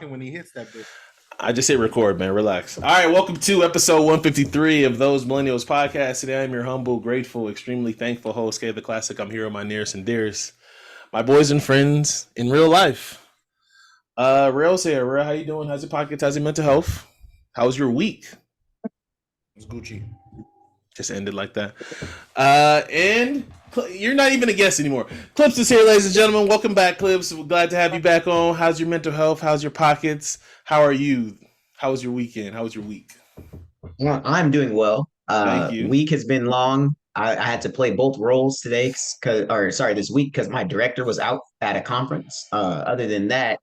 when he hits that bitch. I just hit record, man. Relax. All right, welcome to episode 153 of Those Millennials podcast. Today, I'm your humble, grateful, extremely thankful host, Kev the Classic. I'm here with my nearest and dearest, my boys and friends in real life. Rell's here. Rell, how you doing? How's your pockets? How's your mental health? How's your week? It's Gucci. Just ended like that. And you're not even a guest anymore. Clips is here, ladies and gentlemen. Welcome back, Clips. We're glad to have you back on. How's your mental health? How's your pockets? How are you? How was your weekend? How was your week? Well, I'm doing well. Thank you. Week has been long. I had to play both roles today, this week because my director was out at a conference. Other than that,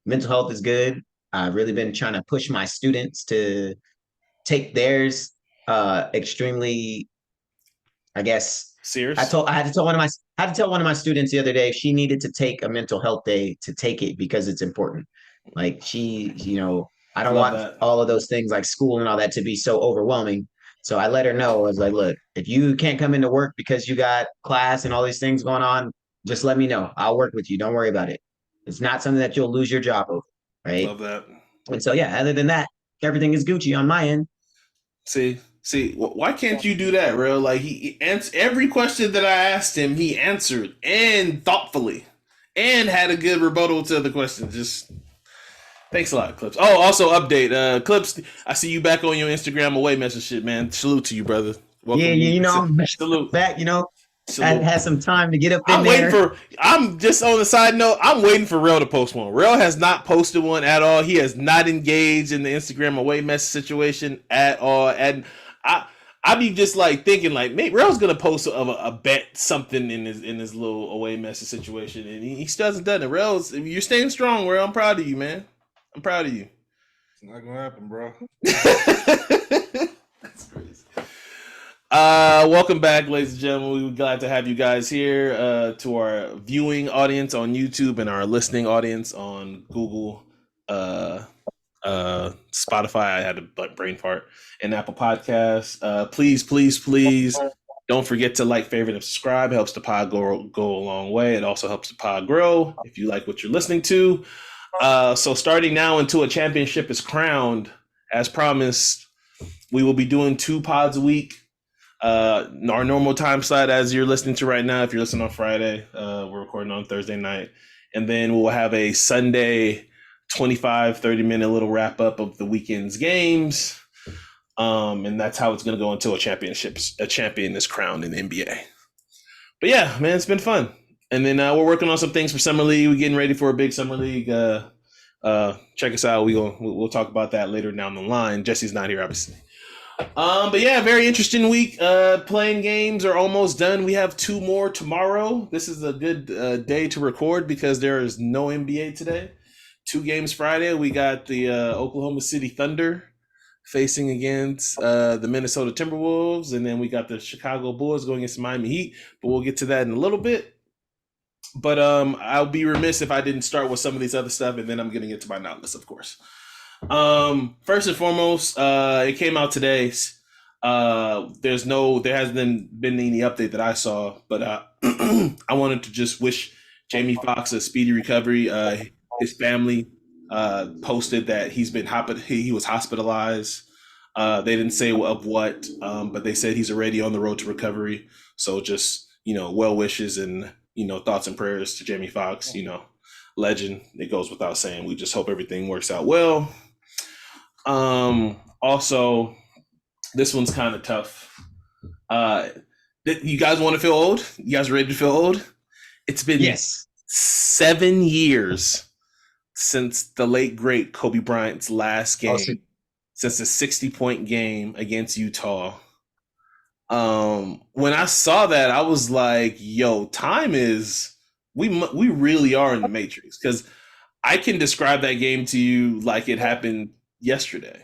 mental health is good. I've really been trying to push my students to take theirs extremely, I guess. Serious? I had to tell one of my students the other day she needed to take a mental health day to take it because it's important. Like I don't want all of those things like school and all that to be so overwhelming. So I let her know. I was like, look, if you can't come into work because you got class and all these things going on, just let me know. I'll work with you. Don't worry about it. It's not something that you'll lose your job over. Right. Love that. And so, yeah, other than that, everything is Gucci on my end. See, why can't you do that, Rell? Like he answered every question that I asked him, he answered and thoughtfully, and had a good rebuttal to the question. Just thanks a lot, Clips. Oh, also update, Clips. I see you back on your Instagram away message shit, man. Salute to you, brother. Welcome. Salute back. I had some time to get up in there. I'm just on the side note, I'm waiting for Rell to post one. Rell has not posted one at all. He has not engaged in the Instagram away message situation at all. And I be just like thinking like maybe Rell's gonna post a bet something in his little away message situation, and he still hasn't done it. You're staying strong, Rell. I'm proud of you, man. I'm proud of you. It's not gonna happen, bro. That's crazy. Welcome back, ladies and gentlemen. We're glad to have you guys here to our viewing audience on YouTube and our listening audience on Google, Spotify. I had a brain fart, and Apple Podcasts. Please don't forget to like, favorite, and subscribe. It helps the pod go a long way. It also helps the pod grow if you like what you're listening to. So starting now until a championship is crowned, as promised, we will be doing 2 pods a week. Our normal time slot, as you're listening to right now, if you're listening on Friday, we're recording on Thursday night, and then we'll have a Sunday 25-30 minute little wrap up of the weekend's games, and that's how it's going to go until a champion is crowned in the NBA. But yeah, man, it's been fun. And then we're working on some things for Summer League. We're getting ready for a big Summer League. Check us out. We'll talk about that later down the line. Jesse's not here, obviously. But yeah, very interesting week. Playing games are almost done. We have 2 more tomorrow. This is a good day to record because there is no NBA today. 2 games Friday. We got the Oklahoma City Thunder facing against the Minnesota Timberwolves, and then we got the Chicago Bulls going against Miami Heat. But we'll get to that in a little bit. But I'll be remiss if I didn't start with some of these other stuff, and then I'm getting into my not list, of course. First and foremost, it came out today. There hasn't been any update that I saw, but I wanted to just wish Jamie Foxx a speedy recovery. His family posted that he was hospitalized. They didn't say of what, but they said he's already on the road to recovery. So just well wishes and thoughts and prayers to Jamie Foxx. Legend. It goes without saying. We just hope everything works out well. Also, this one's kind of tough. You guys want to feel old? You guys ready to feel old? It's been 7 years since the late great Kobe Bryant's last game, since the 60-point game against Utah. When I saw that, I was like, "Yo, time is we really are in the Matrix," because I can describe that game to you like it happened yesterday.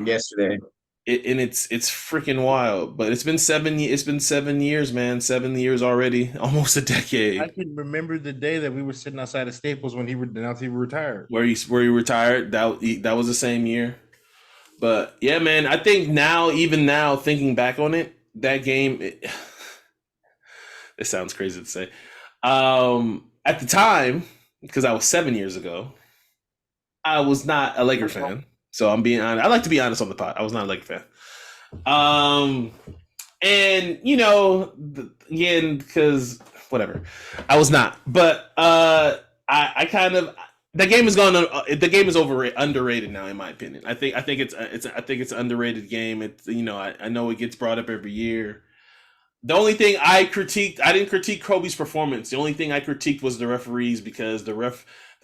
It's freaking wild. But it's been 7 years, man. 7 years already, almost a decade. I can remember the day that we were sitting outside of Staples when he announced he retired. Where he retired. That was the same year. But yeah, man, I think even now, thinking back on it, that game. It sounds crazy to say. At the time, because I was 7 years ago, I was not a Laker fan, so I'm being honest. I like to be honest on the pod. I was not a Laker fan. And again, because whatever, I was not. But I kind of the game is going. The game is underrated now, in my opinion. I think it's an underrated game. It's I know it gets brought up every year. The only thing I didn't critique Kobe's performance. The only thing I critiqued was the referees, because the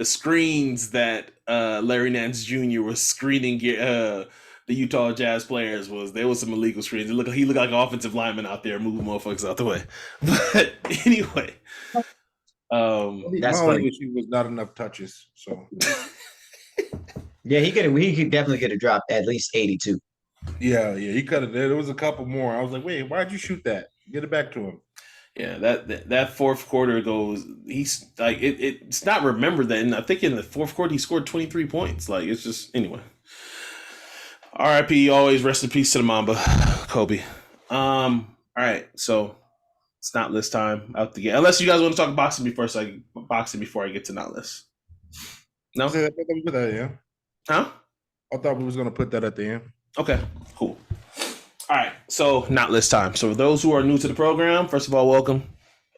screens that Larry Nance Jr. was screening the Utah Jazz players there was some illegal screens. He looked like an offensive lineman out there moving motherfuckers out the way. But anyway, that's my only funny. issue was not enough touches. So Yeah, he could definitely get a drop at least 82. yeah, he could have. There was a couple more. I was like, wait, why'd you shoot that? Get it back to him. Yeah, that fourth quarter goes. He's like it's not remembered that. And I think in the fourth quarter he scored 23 points. Like, it's just anyway. R.I.P. Always rest in peace to the Mamba, Kobe. All right, so it's not list time out the game. Unless you guys want to talk boxing before I get to not list. No, I thought we put that at the end. Huh? I thought we was gonna put that at the end. Okay, cool. All right, so not list time. So for those who are new to the program, first of all, welcome.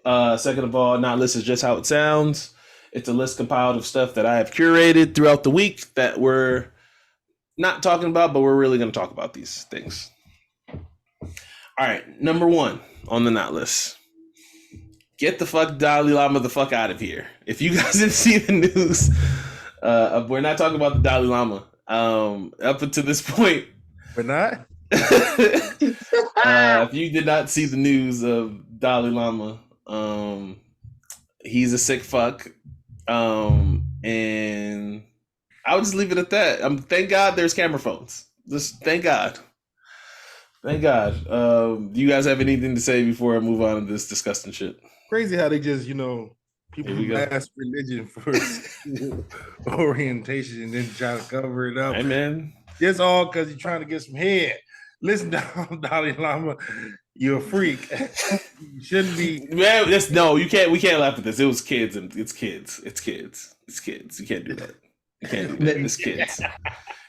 Second of all, not list is just how it sounds. It's a list compiled of stuff that I have curated throughout the week that we're not talking about, but we're really going to talk about these things. All right, number one on the not list. Get the fuck Dalai Lama the fuck out of here. If you guys didn't see the news, we're not talking about the Dalai Lama. Up until this point, We're not. if you did not see the news of Dalai Lama, he's a sick fuck, and I would just leave it at that. Thank God there's camera phones. Just thank God. Thank God. Do you guys have anything to say before I move on to this disgusting shit? Crazy how they just people Here we go. ask religion for orientation and then try to cover it up. Hey, man. It's all because you're trying to get some head. Listen down, Dalai Lama, you're a freak. You shouldn't be. Man, you can't. We can't laugh at this. It was kids, and it's kids. It's kids. It's kids. You can't do that. You can't do that. It's kids.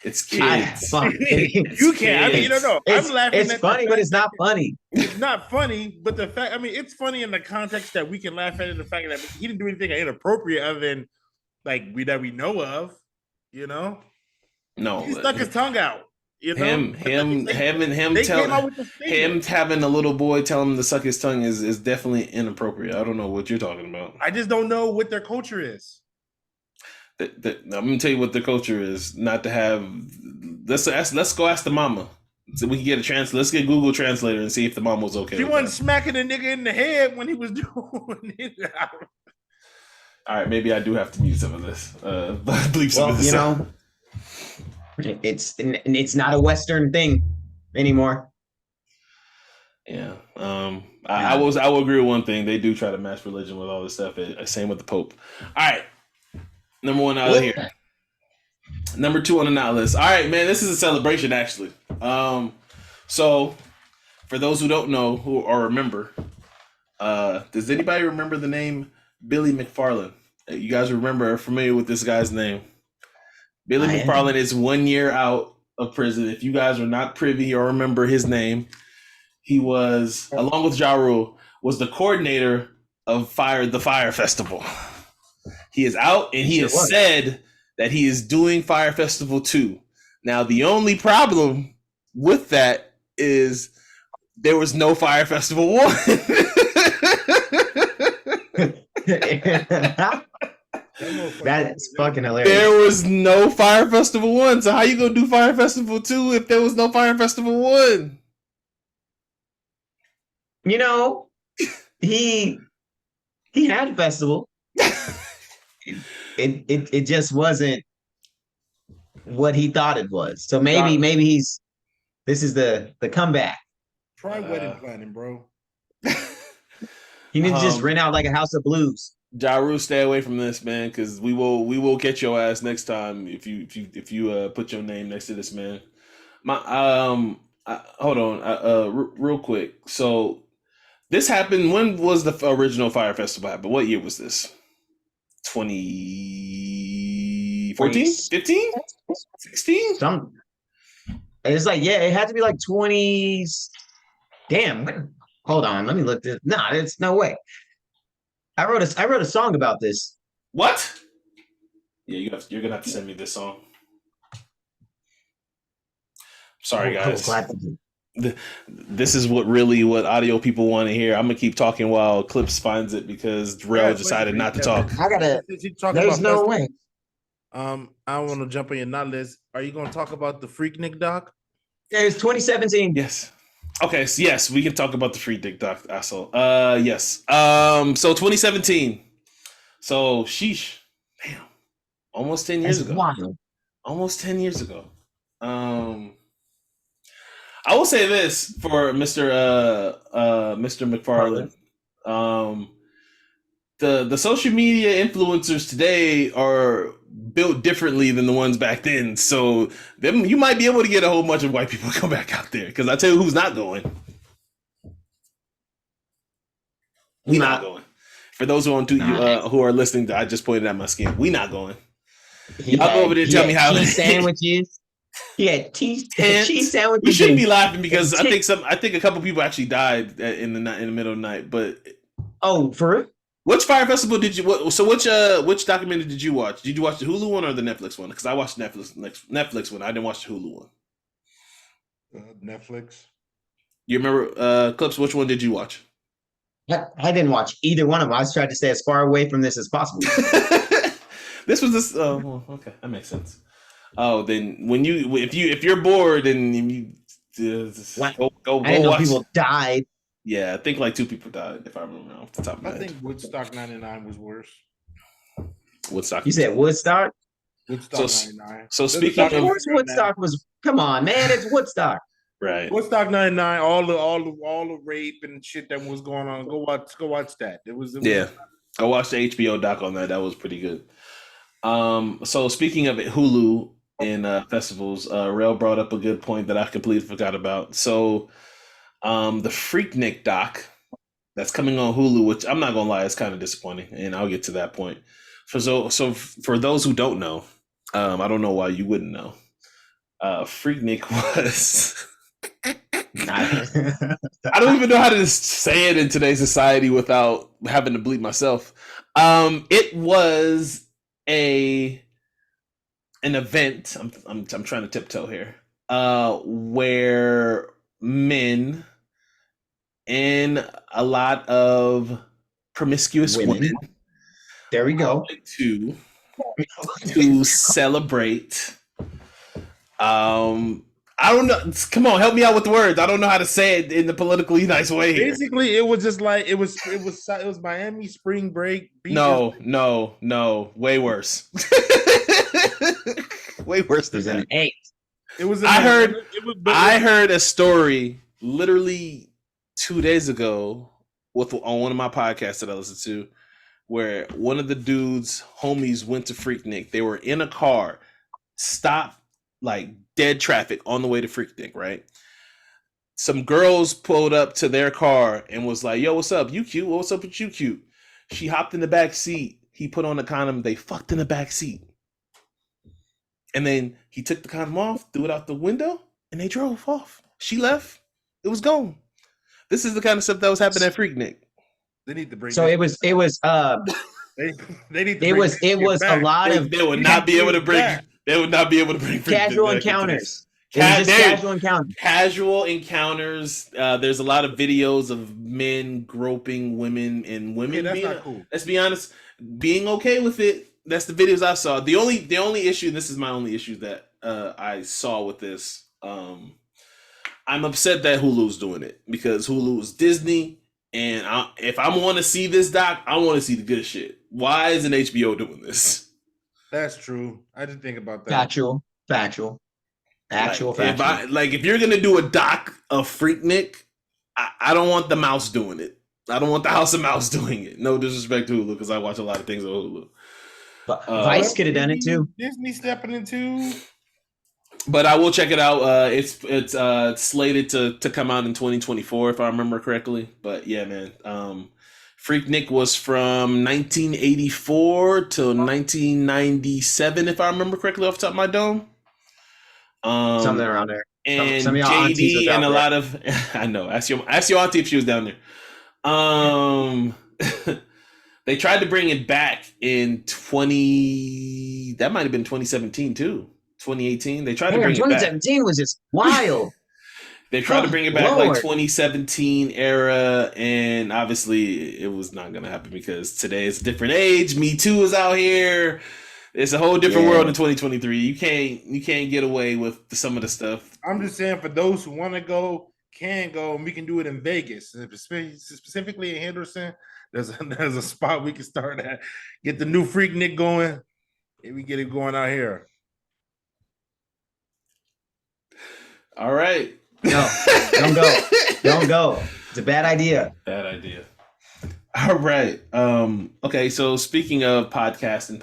It's kids. You can't. I mean, no. I'm laughing. It's funny, but it's not funny. It's not funny, but the fact. I mean, it's funny in the context that we can laugh at it. The fact that he didn't do anything inappropriate other than that we know of. No, he stuck his tongue out. Him having a little boy tell him to suck his tongue is definitely inappropriate. I don't know what you're talking about. I just don't know what their culture is. I'm gonna tell you what their culture is. Not to have. Let's go ask the mama. So we can get a translator. Let's get Google Translator and see if the mom was okay. She wasn't smacking the nigga in the head when he was doing it. All right, maybe I do have to mute some of this. Bleep some of this. It's not a Western thing anymore. Yeah. I will agree with one thing. They do try to match religion with all this stuff. Same with the Pope. All right. Number one out of here. Number two on the not list. All right, man. This is a celebration, actually. So for those who don't know or remember, does anybody remember the name Billy McFarland? You guys are familiar with this guy's name? Billy McFarland is 1 year out of prison. If you guys are not privy or remember his name, he was, along with Ja Rule, was the coordinator of the Fyre Festival. He is out, and he has said that he is doing Fyre Festival 2. Now, the only problem with that is there was no Fyre Festival 1. That's fucking hilarious. There was no Fyre Festival 1. So how you gonna do Fyre Festival 2 if there was no Fyre Festival 1? He had a festival. It just wasn't what he thought it was. So maybe this is the comeback. Try wedding planning, bro. He needs to just rent out like a House of Blues. Ja Rule, stay away from this, man, because we will get your ass next time if you put your name next to this man. Hold on, real quick. So this happened. When was the original Fyre Festival happen? What year was this? 20 maybe 14, 15, 16? It's like, yeah, it had to be like 20s. Damn. Hold on. Let me look this. Nah, it's no way. I wrote a song about this. What? Yeah, you're gonna have to send me this song. Sorry, guys. This is what audio people want to hear. I'm gonna keep talking while Clips finds it because Rell decided not to talk. There's no way. I want to jump on your not list. Are you gonna talk about the Freaknik doc? Yeah, it's 2017. Yes. Okay. So yes, we can talk about the Freaknik doc, asshole. Yes. So 2017. So sheesh. Damn. Almost 10 years ago. Wild. Almost 10 years ago. I will say this for Mr. McFarland. The social media influencers today are built differently than the ones back then. So you might be able to get a whole bunch of white people to come back out there. Because I tell you who's not going. We not going. For those who are listening, I just pointed at my skin. We not going. Y'all go over there and tell me how cheese sandwiches. Yeah, cheese sandwiches. We shouldn't be laughing because I think a couple people actually died in the middle of the night. But for real? Which Fyre Festival did you? So which documentary did you watch? Did you watch the Hulu one or the Netflix one? Because I watched the Netflix one. I didn't watch the Hulu one. Netflix. You remember Clips? Which one did you watch? I didn't watch either one of them. I was trying to stay as far away from this as possible. This was this. Oh, well, okay, that makes sense. Oh, then if you're bored and you go I didn't know watch. People died. Yeah, I think like 2 people died if I remember off the top of my head. I think Woodstock 99 was worse. Woodstock. You said Woodstock? Woodstock 99. So speaking of course, Woodstock was. Come on, man, it's Woodstock. Right. Woodstock 99, all the rape and shit that was going on. Go watch that. It was Go watch the HBO doc on that. That was pretty good. So speaking of it, Hulu and festivals, Rell brought up a good point that I completely forgot about. So the Freaknik doc that's coming on Hulu, which I'm not gonna lie, it's kind of disappointing, and I'll get to that point. So for those who don't know, I don't know why you wouldn't know. Freaknik was I don't even know how to say it in today's society without having to bleep myself. It was an event. I'm trying to tiptoe here. Where men and a lot of promiscuous women there we go to celebrate. I don't know. Come on, help me out with the words. I don't know how to say it in the politically nice way here. Basically, it was just like it was Miami spring break. No, way worse. Way worse than that. Hey, it was. I heard a story literally 2 days ago on one of my podcasts that I listened to, where one of the dudes' homies went to Freaknik. They were in a car, stopped like dead traffic on the way to Freaknik, right? Some girls pulled up to their car and was like, "Yo, what's up? You cute? What's up with you cute?" She hopped in the back seat. He put on the condom. They fucked in the back seat. And then he took the condom off, threw it out the window, and they drove off. She left. It was gone. This is the kind of stuff that was happening at Freaknik. They need to bring. So it was. They need. It was a lot of. They would not be able to bring. They would not be able to bring casual encounters. Casual encounters. Casual encounters. There's a lot of videos of men groping women and women. Yeah, that's not cool. Let's be honest. Being okay with it. That's the videos I saw. The only issue. This is my only issue that I saw with this. I'm upset that Hulu's doing it because Hulu is Disney, and if I want to see this doc, I want to see the good shit. Why isn't HBO doing this? That's true. I didn't think about that. Factual. If you're gonna do a doc of Freaknik, I don't want the mouse doing it. I don't want the House of Mouse doing it. No disrespect to Hulu, because I watch a lot of things on Hulu. But Vice could have done it too. Disney stepping into. But I will check it out. It's slated to come out in 2024 if I remember correctly. But yeah, man, Freaknik was from 1984 to 1997, if I remember correctly off the top of my dome. Something around there. And some of y'all aunties JD are and a out lot of I know. Ask your auntie if she was down there. They tried to bring it back in 20. That might have been 2017 too. 2018. They tried to bring it back. 2017 was just wild. They tried to bring it back like 2017 era, and obviously it was not going to happen because today is a different age. Me Too is out here. It's a whole different world in 2023. You can't get away with some of the stuff. I'm just saying, for those who want to go, can go, and we can do it in Vegas, specifically in Henderson. There's a spot we can start at. Get the new Freaknik going, and we get it going out here. All right. No, don't go. Don't go. It's a bad idea. Bad idea. All right. Okay, so speaking of podcast it's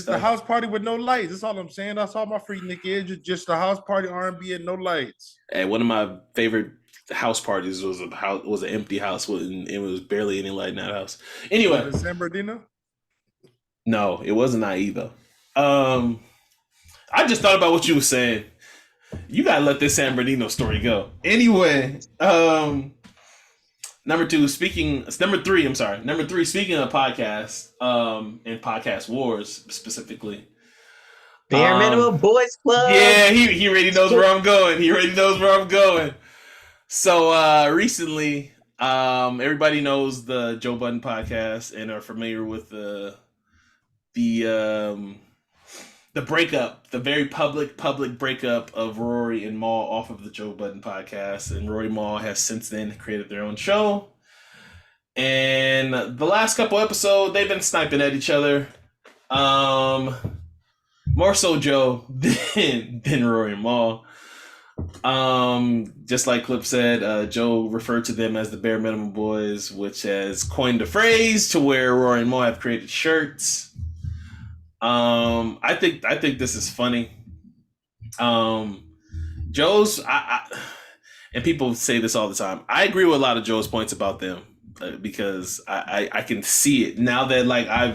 the house party with no lights. That's all I'm saying. That's all my Freaknik is. Just a house party, R&B, and no lights. Hey, one of my favorite house parties was an empty house, and it was barely any light in that house. Anyway, San Bernardino? No, it wasn't either. I just thought about what you were saying. You gotta let this San Bernardino story go. Anyway, number three, speaking of podcasts, and podcast wars specifically. Bare Minimum Boys Club. Yeah, he already knows where I'm going. So recently, everybody knows the Joe Budden podcast and are familiar with the breakup, the very public breakup of Rory and Mal off of the Joe Budden podcast. And Rory Mal has since then created their own show. And the last couple episodes, they've been sniping at each other. More so Joe than Rory and Mal. Just like Clip said, Joe referred to them as the Bare Minimum Boys, which has coined a phrase to where Rory and Mal have created shirts. I think this is funny. Joe's, and people say this all the time. I agree with a lot of Joe's points about them because I can see it now that like I'm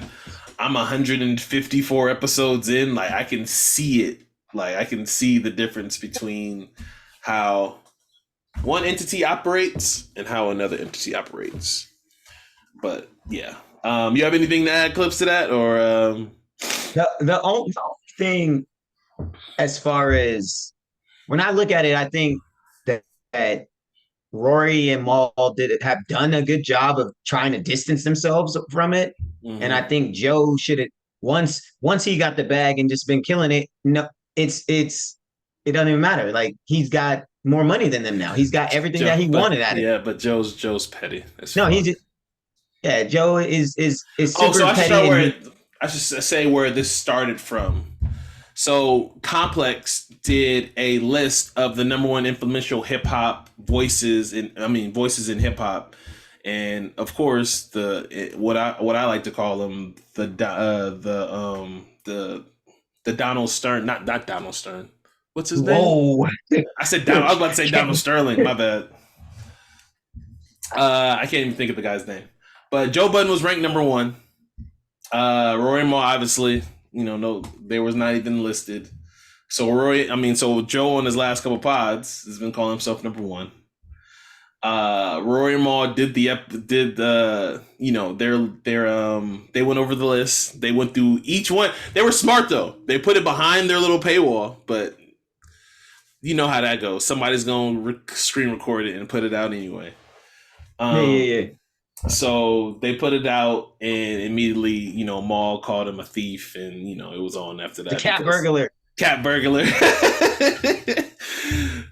154 episodes in. Like I can see it. Like I can see the difference between how one entity operates and how another entity operates. But yeah, you have anything to add, Clips, to that, or? The only thing, as far as when I look at it, I think that Rory and Mal have done a good job of trying to distance themselves from it, and I think Joe should have once he got the bag and just been killing it. No, it doesn't even matter. Like he's got more money than them now. He's got everything that he wanted at it. Yeah, but Joe's petty. Joe is super petty. I should say where this started from. So Complex did a list of the number one influential hip hop voices in hip hop, and of course what I like to call them the Donald Stern, not Donald Stern. What's his name? I said Donald. I was about to say Donald Sterling. My bad. I can't even think of the guy's name. But Joe Budden was ranked number one. Rory Mal, obviously, no, they was not even listed. So Joe on his last couple pods has been calling himself number one. Rory Mal they went over the list. They went through each one. They were smart though. They put it behind their little paywall, but you know how that goes. Somebody's gonna screen record it and put it out anyway. Yeah. So they put it out, and immediately, Mal called him a thief, and it was on after that. The cat burglar.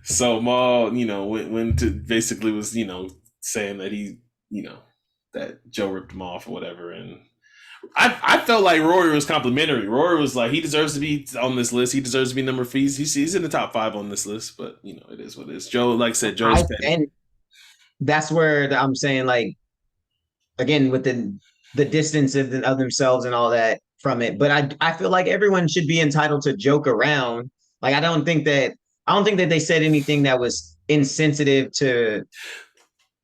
So Mal, went to basically was, saying that he, that Joe ripped him off or whatever, and I felt like Rory was complimentary. Rory was like, he deserves to be on this list. He deserves to be number 5. He's in the top 5 on this list, but it is what it is. Joe, like I said, Joe's petty. And that's where I'm saying, like, again, with the distance of themselves and all that from it. But I feel like everyone should be entitled to joke around. Like, I don't think that they said anything that was insensitive to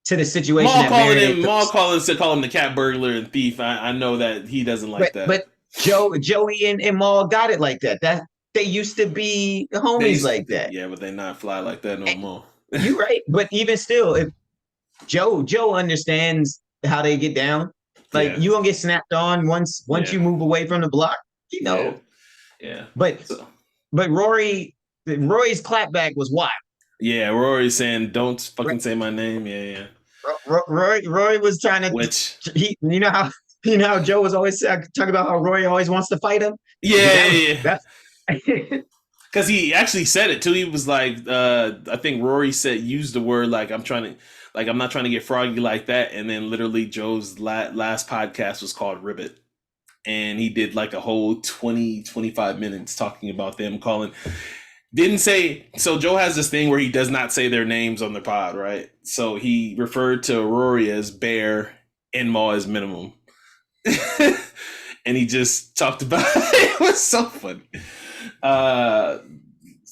to the situation that Mal calling him the cat burglar and thief. I know that he doesn't like that. But Joey and Maul got it like that. That they used to be homies like that. Yeah, but they not fly like that no more. You're right. But even still, if Joe understands how they get down, like you gonna get snapped on once you move away from the block, you know. Yeah. But Rory's clapback was wild. Yeah, Rory saying, "Don't fucking say my name." Yeah. Rory was trying to. You know how Joe was always talking about how Rory always wants to fight him. Yeah. Because he actually said it too. He was like, I think Rory used the word like I'm not trying to get froggy like that. And then literally Joe's last podcast was called Ribbit. And he did like a whole 20-25 minutes talking about them calling. Didn't say, so Joe has this thing where he does not say their names on the pod, right? So he referred to Rory as Bear and Maul as Minimum. And he just talked about it was so funny.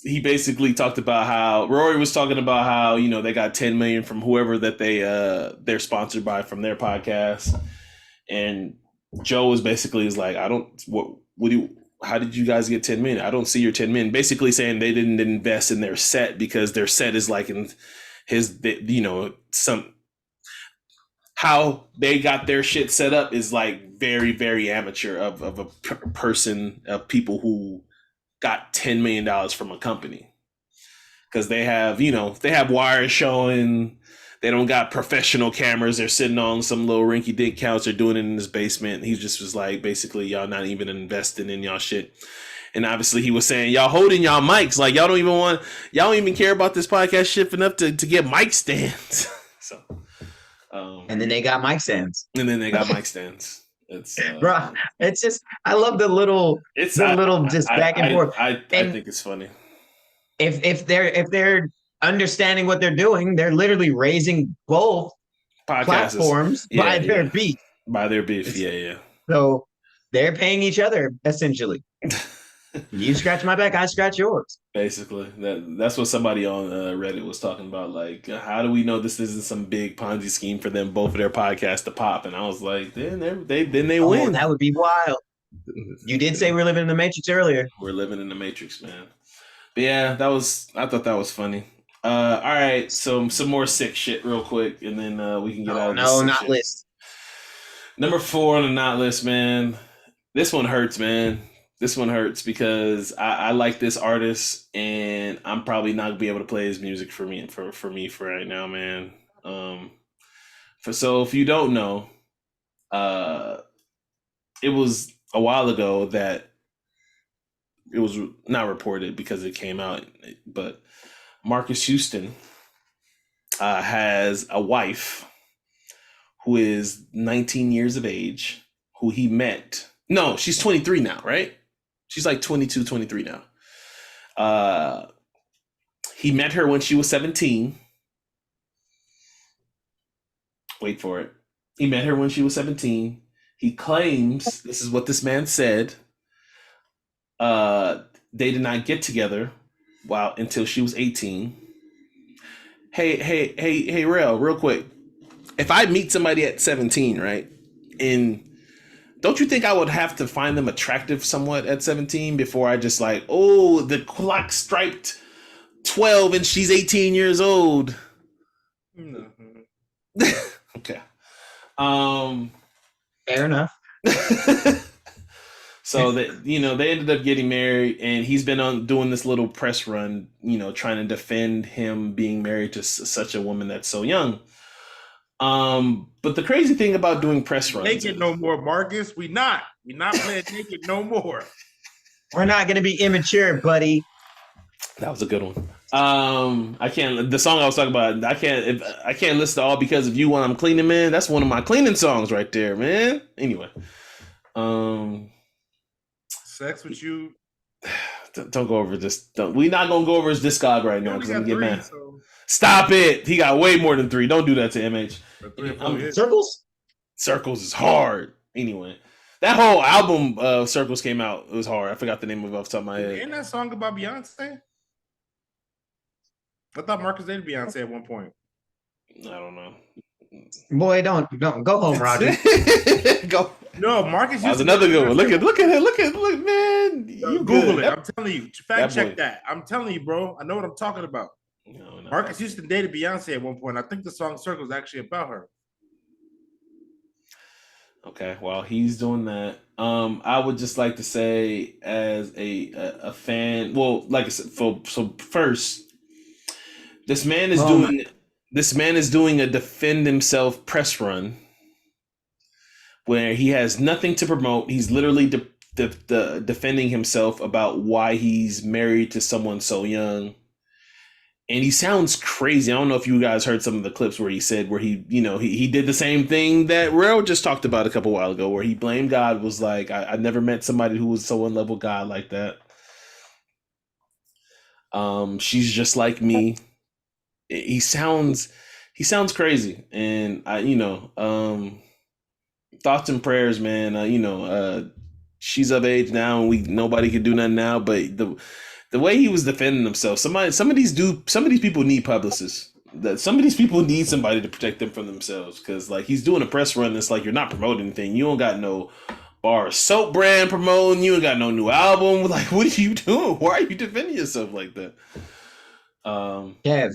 He basically talked about how Rory was talking about how, you know, they got 10 million from whoever that they're sponsored by from their podcast. And Joe was like, how did you guys get 10 million? I don't see your 10 million. Basically saying they didn't invest in their set because their set is like in how they got their shit set up is like very, very amateur of a person, of people who got $10 million from a company. Because they have wires showing. They don't got professional cameras. They're sitting on some little rinky dink couch. They're doing it in his basement. He just was like, basically, y'all not even investing in y'all shit. And obviously he was saying, y'all holding y'all mics. Like y'all don't even care about this podcast shit enough to get mic stands. So, and then they got mic stands. It's bro, it's just, I love the little back and forth. I think it's funny. If they're understanding what they're doing, they're literally raising both platforms by their beef. By their beef, yeah. So they're paying each other essentially. You scratch my back, I scratch yours. Basically, that's what somebody on Reddit was talking about. Like, how do we know this isn't some big Ponzi scheme for them both of their podcasts to pop? And I was like, then they win. That would be wild. You did say we're living in the Matrix earlier. We're living in the Matrix, man. But yeah, I thought that was funny. All right, so some more sick shit real quick, and then we can get out of this. No, not list. Number 4 on the not list, man. This one hurts, man. This one hurts because I like this artist, and I'm probably not gonna be able to play his music for right now, man. So if you don't know, it was a while ago that it was not reported because it came out, but Marques Houston has a wife who is 19 years of age, who he met. No, she's 23 now, right? She's like 22, 23 now. He met her when she was 17. Wait for it. He met her when she was 17. He claims, this is what this man said, they did not get together until she was 18. Hey, Rell, real quick. If I meet somebody at 17, right? And don't you think I would have to find them attractive somewhat at 17 before I just like, oh, the clock striped 12 and she's 18 years old? Mm-hmm. Okay. Fair enough. So they ended up getting married, and he's been doing this little press run, trying to defend him being married to such a woman that's so young. But the crazy thing about doing press runs, naked no more, Marques. We not playing naked no more. We're not gonna be immature, buddy. That was a good one. I can't. The song I was talking about, I can't listen to All Because of You when I'm cleaning, man. That's one of my cleaning songs right there, man. Anyway, Sex with You. Don't go over this. We're not gonna go over his discog right now because I'm gonna get mad. So. Stop it! He got way more than 3. Don't do that to MH. Circles is hard. Anyway, that whole album, Circles, came out. It was hard. I forgot the name of it off the top of my head. Ain't that song about Beyonce? I thought Marques dated Beyonce at one point. I don't know. Boy, don't go home, Roger. Go. No, Marques. That was another good one. Look at man. You Google good. it. I'm telling you. Fact check that. I'm telling you, bro. I know what I'm talking about. No, Marques Houston dated Beyonce at one point. I think the song "Circle" is actually about her. Okay, while he's doing that, I would just like to say, as a fan, well, like I said, so first, this man is doing a defend himself press run where he has nothing to promote. He's literally defending himself about why he's married to someone so young. And he sounds crazy. I don't know if you guys heard some of the clips where he said he did the same thing that Rell just talked about a couple while ago, where he blamed God, was like, I never met somebody who was so in love with God like that. She's just like me. He sounds crazy. And thoughts and prayers, man. She's of age now and nobody can do nothing now, but the way he was defending himself, some of these people need publicists. Some of these people need somebody to protect them from themselves, because like he's doing a press run that's like, you're not promoting anything. You don't got no bar soap brand promoting. You ain't got no new album. Like, what are you doing? Why are you defending yourself like that? Kev.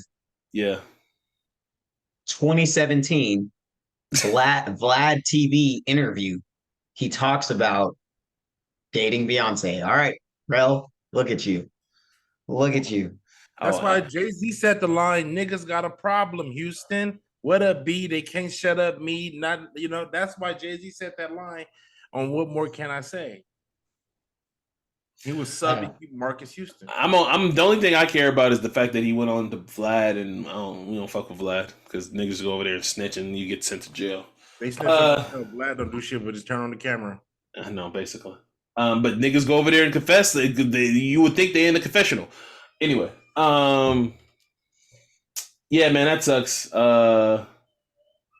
Yeah. 2017 Vlad TV interview. He talks about dating Beyonce. All right, Rell, look at you. Look at you. That's why Jay-Z said the line, "Niggas got a problem, Houston. What up, B? They can't shut up me." Not, that's why Jay-Z said that line on What More Can I Say? He was subbing Marques Houston. I'm the only thing I care about is the fact that he went on to Vlad, and we don't fuck with Vlad, because niggas go over there and snitch and you get sent to jail. They snitch Vlad don't do shit but just turn on the camera. I know, basically. But niggas go over there and confess. You would think they in the confessional. Anyway, yeah, man, that sucks.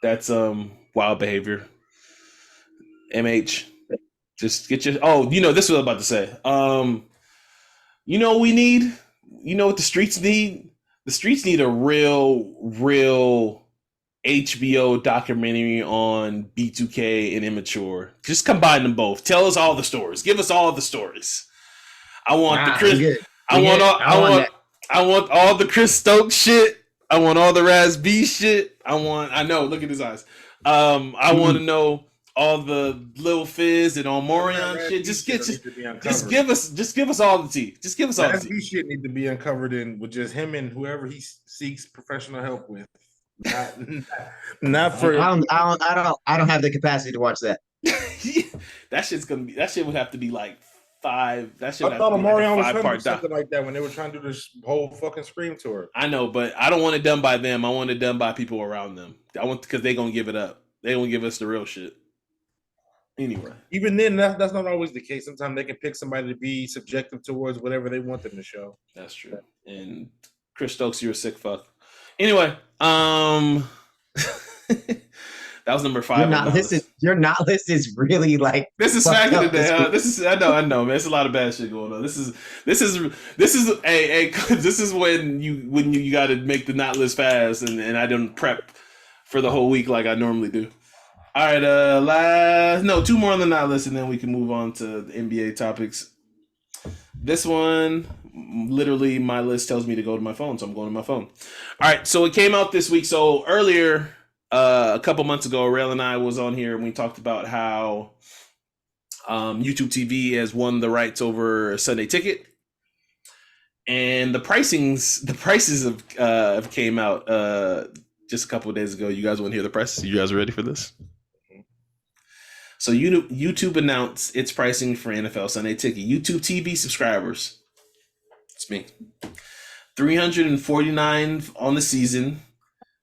That's wild behavior. MH, just get your. Oh, this is what I'm about to say. What we need? You know what the streets need? The streets need a real HBO documentary on B2K and Immature. Just combine them both. Tell us all the stories. Give us all the stories. I want the Chris. I want all the Chris Stokes shit. I want all the Raz B shit. I know. Look at his eyes. I want to know all the Lil Fizz and Omarion shit. Just give us all the tea. Just give us all the tea. Raz B shit need to be uncovered with just him and whoever he seeks professional help with. Not for. I don't have the capacity to watch that. That shit would have to be like 5. That shit. I thought Omarion was trying to do something like that when they were trying to do this whole fucking Scream tour. I know, but I don't want it done by them. I want it done by people around them. Because they're gonna give it up. They gonna give us the real shit. Anyway, even then, that's not always the case. Sometimes they can pick somebody to be subjective towards whatever they want them to show. That's true. And Chris Stokes, you're a sick fuck. Anyway, that was number 5. Your not list is really like, this is smacking today. I know, man. It's a lot of bad shit going on. This is when you got to make the not list fast, and I didn't prep for the whole week like I normally do. All right, 2 more on the not list, and then we can move on to the NBA topics. This one, literally, my list tells me to go to my phone, so I'm going to my phone. All right, so it came out this week. So earlier, a couple months ago, Rell and I was on here and we talked about how YouTube TV has won the rights over Sunday Ticket, and the prices have came out just a couple of days ago. You guys want to hear the prices? You guys ready for this? So YouTube announced its pricing for NFL Sunday Ticket. YouTube TV subscribers, it's me, $349 on the season,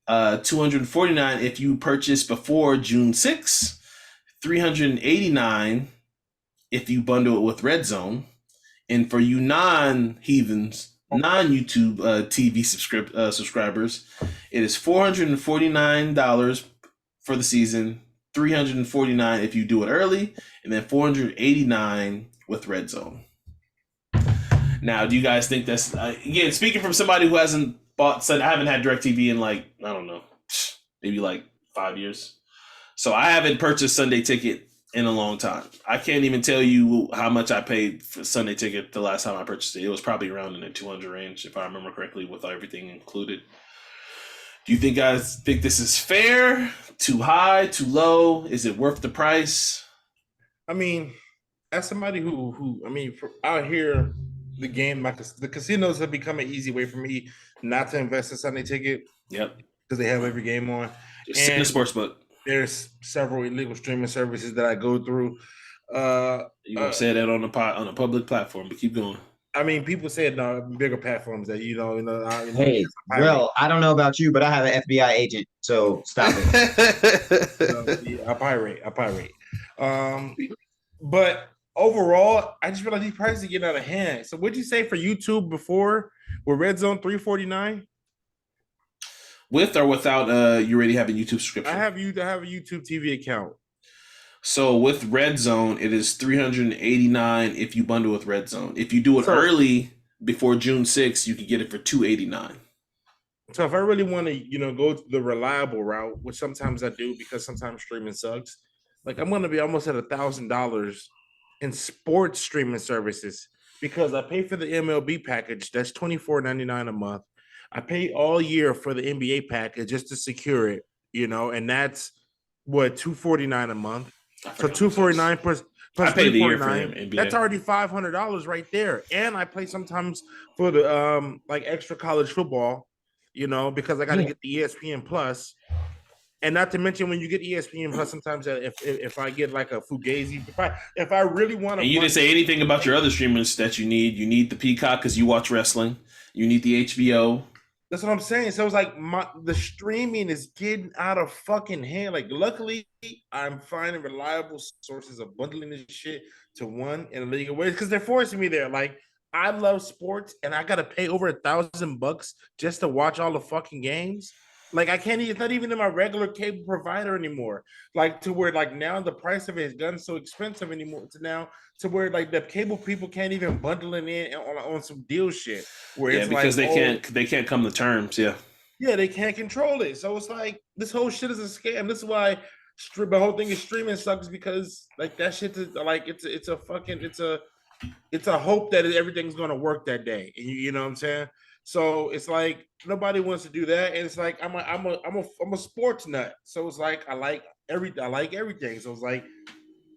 $249 if you purchase before June 6th, $389 if you bundle it with Red Zone, and for you non-heathens, non-YouTube TV subscribers, it is $449 for the season, $349 if you do it early, and then $489 with Red Zone. Now, do you guys think that's again, speaking from somebody who hasn't bought, I haven't had DirecTV in like, I don't know, maybe like 5 years. So I haven't purchased Sunday ticket in a long time. I can't even tell you how much I paid for Sunday ticket the last time I purchased it. It was probably around in the 200 range, if I remember correctly, with everything included. Do you guys think this is fair? Too high? Too low? Is it worth the price? I mean, as somebody who out here, the casinos have become an easy way for me not to invest in Sunday ticket. Yep. Because they have every game on. Just in the sports book. There's several illegal streaming services that I go through. You gonna say that on a public platform, but keep going. I mean, people say it on bigger platforms that Hey, Rell, I don't know about you, but I have an FBI agent, so stop it. I pirate. But overall, I just feel like these prices are getting out of hand. So, what'd you say for YouTube before? With Red Zone $349? With or without you already have a YouTube subscription? I have a YouTube TV account. So with Red Zone, it is $389 if you bundle with Red Zone. If you do it early before June 6th, you can get it for $289. So if I really want to, go the reliable route, which sometimes I do because sometimes streaming sucks, like I'm going to be almost at $1,000 in sports streaming services because I pay for the MLB package. That's $24.99 a month. I pay all year for the NBA package just to secure it, and that's what $249 a month. So $249 plus I pay the year for NBA. That's already $500 right there. And I play sometimes for the like extra college football, because I got to get the ESPN Plus. And not to mention when you get ESPN Plus, sometimes if I get like a Fugazi, if I really want to, and you didn't say anything about your other streamers that you need. You need the Peacock because you watch wrestling. You need the HBO. That's what I'm saying. So it's like the streaming is getting out of fucking hand. Like, luckily, I'm finding reliable sources of bundling this shit to one in a league of ways because they're forcing me there. Like, I love sports and I gotta pay over $1,000 just to watch all the fucking games. Like, I can't even, it's not even in my regular cable provider anymore. Like, to where, like, now the price of it has gotten so expensive anymore to where, like, the cable people can't even bundle it in on some deal shit. Where it's because like, they can't come to terms. Yeah. Yeah, they can't control it. So it's like, this whole shit is a scam. This is why the whole thing is streaming sucks because, like, that shit is, like, it's a hope that everything's going to work that day. And you know what I'm saying? So it's like nobody wants to do that, and it's like I'm a sports nut. So it's like I like everything. So it's like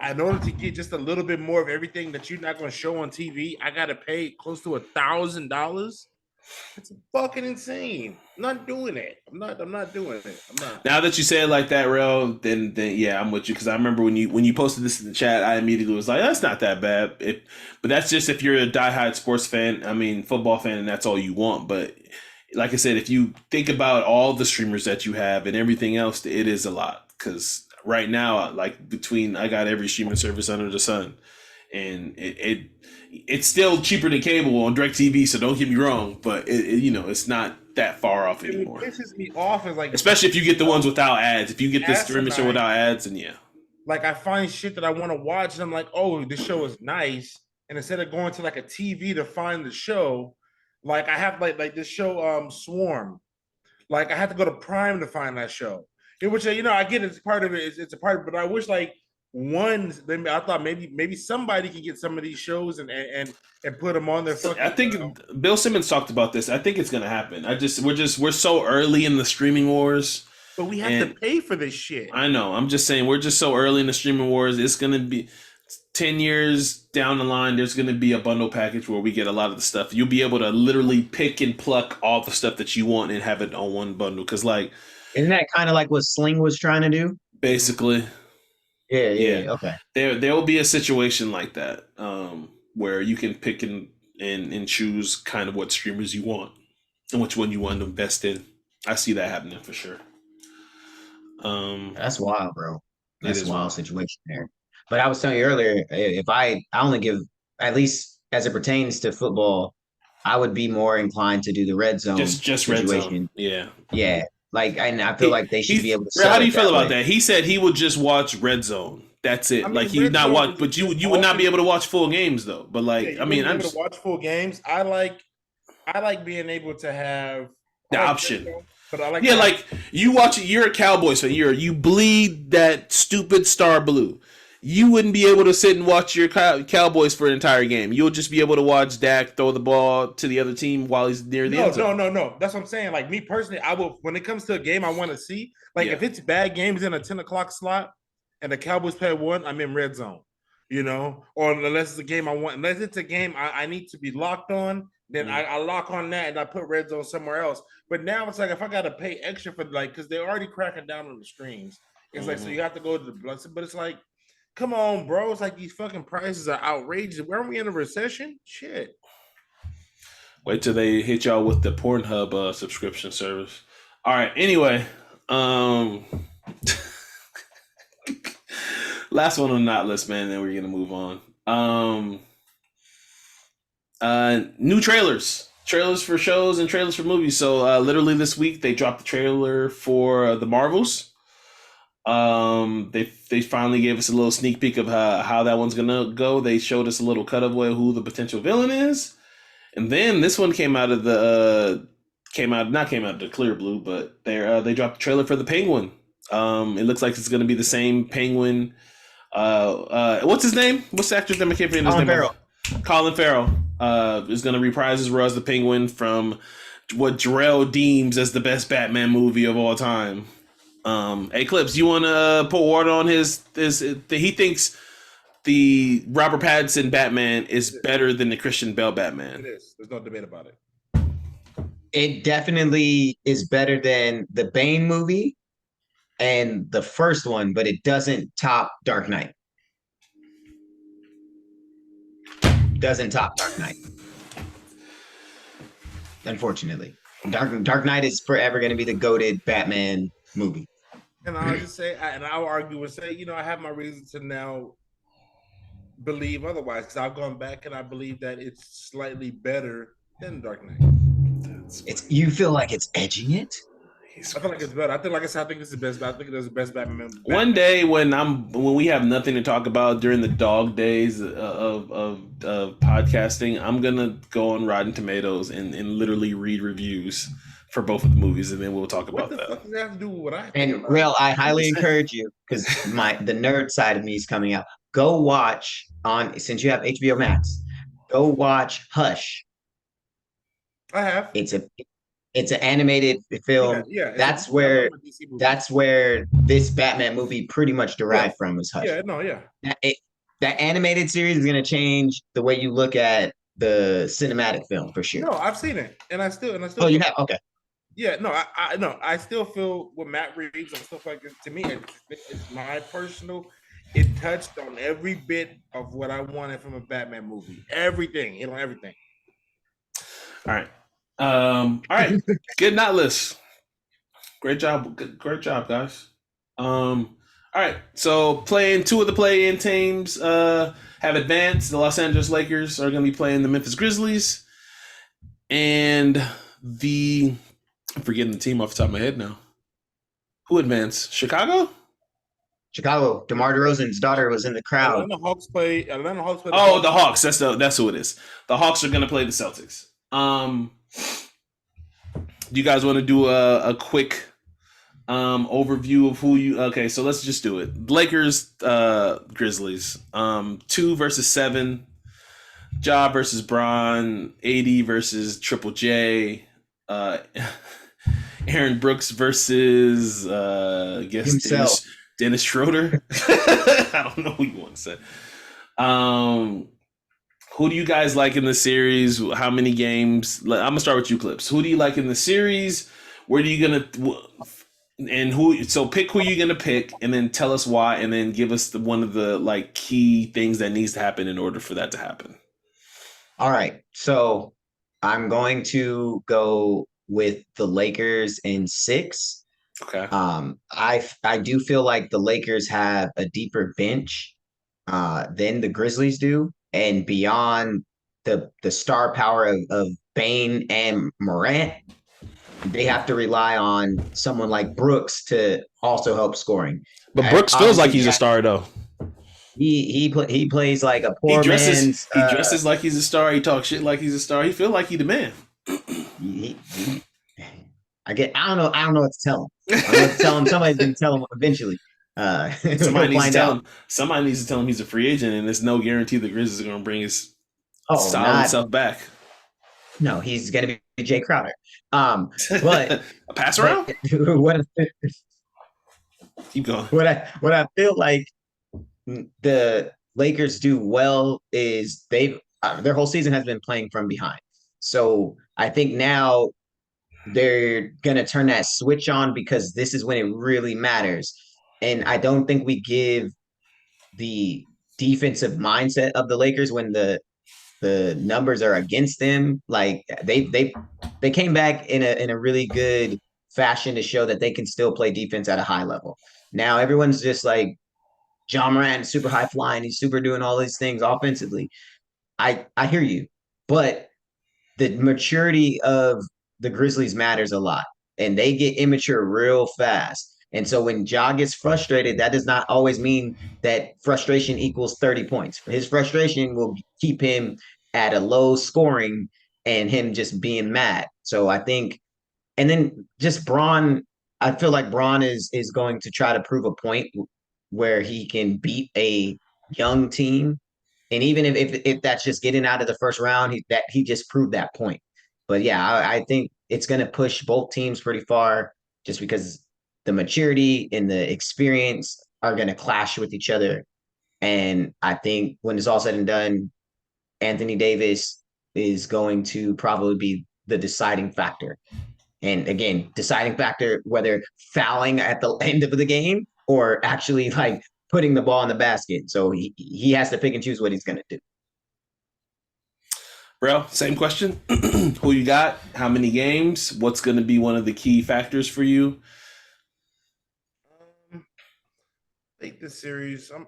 in order to get just a little bit more of everything that you're not going to show on TV, I got to pay close to $1,000. It's fucking insane. I'm not doing it. I'm not doing it. I'm not. Now that you say it like that, Rell, then yeah, I'm with you because I remember when you posted this in the chat, I immediately was like, that's not that bad. But that's just if you're a diehard sports fan, football fan, and that's all you want. But like I said, if you think about all the streamers that you have and everything else, it is a lot. Because right now, like I got every streaming service under the sun, and it's still cheaper than cable on DirecTV, so don't get me wrong, but it's not that far off anymore. It pisses me off is like, especially if you get the ones without ads. If you get the streaming show without ads, and yeah. Like, I find shit that I want to watch, and I'm like, oh, this show is nice. And instead of going to like a TV to find the show, like I have like this show Swarm. Like, I have to go to Prime to find that show. Which I get it's part of it. It's a part, but I wish like I thought maybe somebody can get some of these shows and put them on their fucking. I think Bill Simmons talked about this. I think it's gonna happen. We're so early in the streaming wars. But we have to pay for this shit. I know. I'm just saying we're just so early in the streaming wars. It's gonna be 10 years down the line. There's gonna be a bundle package where we get a lot of the stuff. You'll be able to literally pick and pluck all the stuff that you want and have it on one bundle. Because isn't that kind of like what Sling was trying to do? Basically. Yeah. Okay. There will be a situation like that where you can pick and choose kind of what streamers you want and which one you want to invest in. I see that happening for sure. That's wild, bro. That's a wild situation there. But I was telling you earlier, if I only give, at least as it pertains to football, I would be more inclined to do the red zone. Just red zone. Yeah. Yeah. Like, and I feel like they should be able to. How do you feel about that? He said he would just watch red zone. That's it. Like, he would not watch, but you would not be able to watch full games though. But like, I'm able to watch full games. I like being able to have the option. But I like Yeah, that. like you watch it, you're a Cowboys fan. You bleed that stupid star blue. You wouldn't be able to sit and watch your Cowboys for an entire game. You'll just be able to watch Dak throw the ball to the other team while he's near the end zone. No. That's what I'm saying. Like me personally, I will. When it comes to a game I want to see, like if it's bad games in a 10 o'clock slot and the Cowboys play one, I'm in red zone. You know, or unless it's a game I want, unless it's a game I need to be locked on, then I lock on that and I put red zone somewhere else. But now it's like if I got to pay extra for like because they're already cracking down on the streams, it's like so you have to go to the blessing. But it's like, come on, bro. It's like these fucking prices are outrageous. Aren't we in a recession? Shit. Wait till they hit y'all with the Pornhub subscription service. All right. Anyway, last one on that list, man. Then we're gonna move on. New trailers for shows and trailers for movies. So literally this week they dropped the trailer for the Marvels. They finally gave us a little sneak peek of how that one's gonna go. They showed us a little cut of who the potential villain is, and then this one came out of the clear blue, but they dropped the trailer for the Penguin. It looks like it's gonna be the same Penguin. What's his name? What's the actor's name? I can't remember his name. Farrell. Colin Farrell is going to reprise his role as the Penguin from what Rell deems as the best Batman movie of all time. Hey, Clips, you want to put water on his he thinks the Robert Pattinson Batman is better than the Christian Bale Batman. It is. There's no debate about it. It definitely is better than the Bane movie and the first one, but it doesn't top Dark Knight. Doesn't top Dark Knight. Unfortunately. Dark Knight is forever going to be the goated Batman movie. And I'll just say, I'll argue and say, I have my reasons to now believe otherwise because I've gone back and I believe that it's slightly better than Dark Knight. You feel like it's edging it? I feel like it's better. I think, like I said, I think it's the best. I think it's the best Batman. One day when we have nothing to talk about during the dog days of podcasting, I'm gonna go on Rotten Tomatoes and literally read reviews for both of the movies, and then we'll talk about that. What does that have to do with what I? And Rell, I highly encourage you because the nerd side of me is coming out. Go watch since you have HBO Max. Go watch Hush. I have. It's an animated film. Yeah. That's where this Batman movie pretty much derived from is Hush. That animated series is going to change the way you look at the cinematic film for sure. No, I've seen it, and I still. Oh, you have? Okay. Yeah, no, I still feel with Matt Reeves and stuff like this. To me, it's my personal. It touched on every bit of what I wanted from a Batman movie. Everything, everything. All right. All right. Good not list. Great job, guys. All right. So two of the play-in teams have advanced. The Los Angeles Lakers are going to be playing the Memphis Grizzlies, and I'm forgetting the team off the top of my head now. Who advanced? Chicago. DeMar DeRozan's daughter was in the crowd. Atlanta Hawks play. Oh, the Hawks. That's who it is. The Hawks are going to play the Celtics. Do you guys want to do a quick overview of who you? Okay, so let's just do it. Lakers, Grizzlies. 2 versus 7. Ja versus Bron. AD versus Triple J. Aaron Brooks versus I guess himself. Dennis Schroeder. I don't know who you want to say. Who do you guys like in the series? How many games? I'm gonna start with you, Clips. Who do you like in the series? Where are you gonna and who? So pick who you're gonna pick, and then tell us why, and then give us one of the key things that needs to happen in order for that to happen. All right, so I'm going to go with the Lakers in 6. Okay. I do feel like the Lakers have a deeper bench than the Grizzlies do. And beyond the star power of Bane and Morant, they have to rely on someone like Brooks to also help scoring. But Brooks feels like he's a star, though. He plays like a poor man's. He dresses like he's a star. He talks shit like he's a star. He feels like he's the man. I don't know what to tell him. I don't know what to tell him. Somebody's gonna tell him eventually. Somebody He'll needs to find tell out. him. Somebody needs to tell him he's a free agent, and there's no guarantee the Grizzlies are going to bring his Oh, solid not self back. no, he's gonna be Jay Crowder. But A pass around. what Keep going. what I feel like the Lakers do well is their whole season has been playing from behind. So I think now they're gonna turn that switch on because this is when it really matters. And I don't think we give the defensive mindset of the Lakers when the numbers are against them. Like they came back in a really good fashion to show that they can still play defense at a high level. Now everyone's just like John Moran is super high flying, he's super doing all these things offensively. I hear you, but the maturity of the Grizzlies matters a lot, and they get immature real fast. And so when Ja gets frustrated, that does not always mean that frustration equals 30 points. His frustration will keep him at a low scoring and him just being mad. So I think, and then just Braun, I feel like Braun is going to try to prove a point where he can beat a young team, and even if that's just getting out of the first round, he just proved that point. But yeah, I think it's going to push both teams pretty far, just because the maturity and the experience are going to clash with each other. And I think when it's all said and done, Anthony Davis is going to probably be the deciding factor. And again, deciding factor whether fouling at the end of the game or actually like putting the ball in the basket. So he has to pick and choose what he's going to do. Bro, same question. Who you got? How many games? What's going to be one of the key factors for you? I think this series, I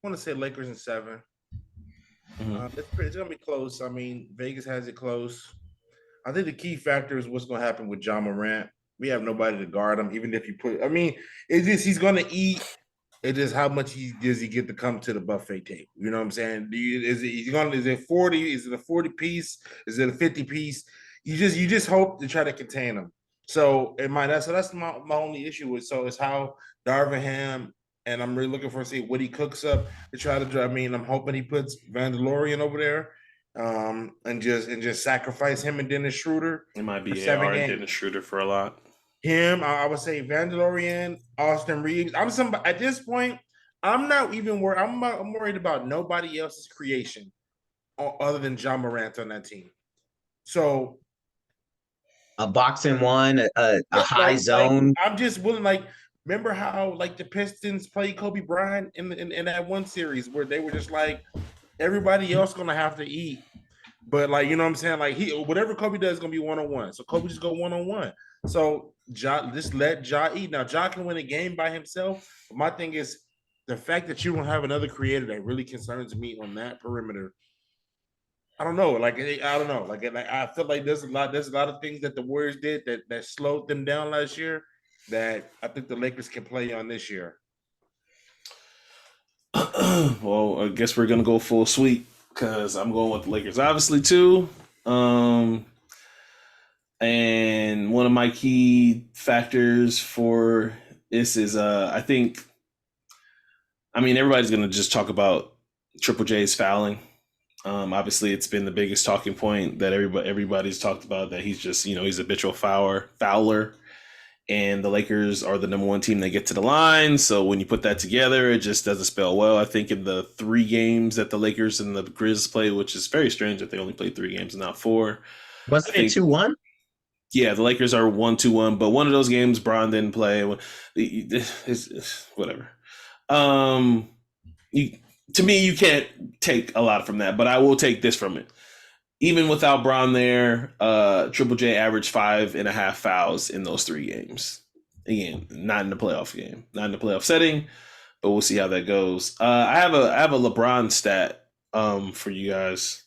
want to say Lakers in 7. Mm-hmm. It's going to be close. I mean, Vegas has it close. I think the key factor is what's going to happen with John Morant. We have nobody to guard him, even if you put. I mean, it's just he's going to eat. It's just how much does he get to come to the buffet table? You know what I'm saying? Is it 40? Is it a 40 piece? Is it a 50 piece? You just hope to try to contain him. So that's my only issue with. So it's how Darvin Ham, and I'm really looking for to see what he cooks up to try to. I mean, I'm hoping he puts Vandalorian over there. And just sacrifice him and Dennis Schroeder. It might be 7 AR and games. Dennis Schroeder for a lot. Him, I would say Vandalorian, Austin Reeves. At this point, I'm not even worried. I'm worried about nobody else's creation other than John Morant on that team. So a boxing one, a high zone. I'm just willing. Remember how the Pistons played Kobe Bryant in that one series where they were just like, everybody else gonna have to eat, but you know what I'm saying. Whatever Kobe does is gonna be 1-on-1. So Kobe just go 1-on-1. So just let Ja eat. Now Ja can win a game by himself. But my thing is the fact that you don't have another creator that really concerns me on that perimeter. I don't know. I don't know. I feel like there's a lot of things that the Warriors did that slowed them down last year that I think the Lakers can play on this year. Well, I guess we're gonna go full sweep because I'm going with the Lakers, obviously too. And one of my key factors for this is, I mean, everybody's gonna just talk about Triple J's fouling. Obviously, it's been the biggest talking point that everybody's talked about, that he's just, he's a habitual fouler. And the Lakers are the number 1 team that get to the line. So when you put that together, it just doesn't spell well. I think in the 3 games that the Lakers and the Grizz played, which is very strange that they only played 3 games and not 4. Wasn't it 2-1? Yeah, the Lakers are 1-2-1, but one of those games Bron didn't play. It's whatever. To me, you can't take a lot from that, but I will take this from it. Even without Bron there, Triple J averaged 5.5 fouls in those 3 games. Again, not in the playoff game, not in the playoff setting, but we'll see how that goes. I have a LeBron stat for you guys.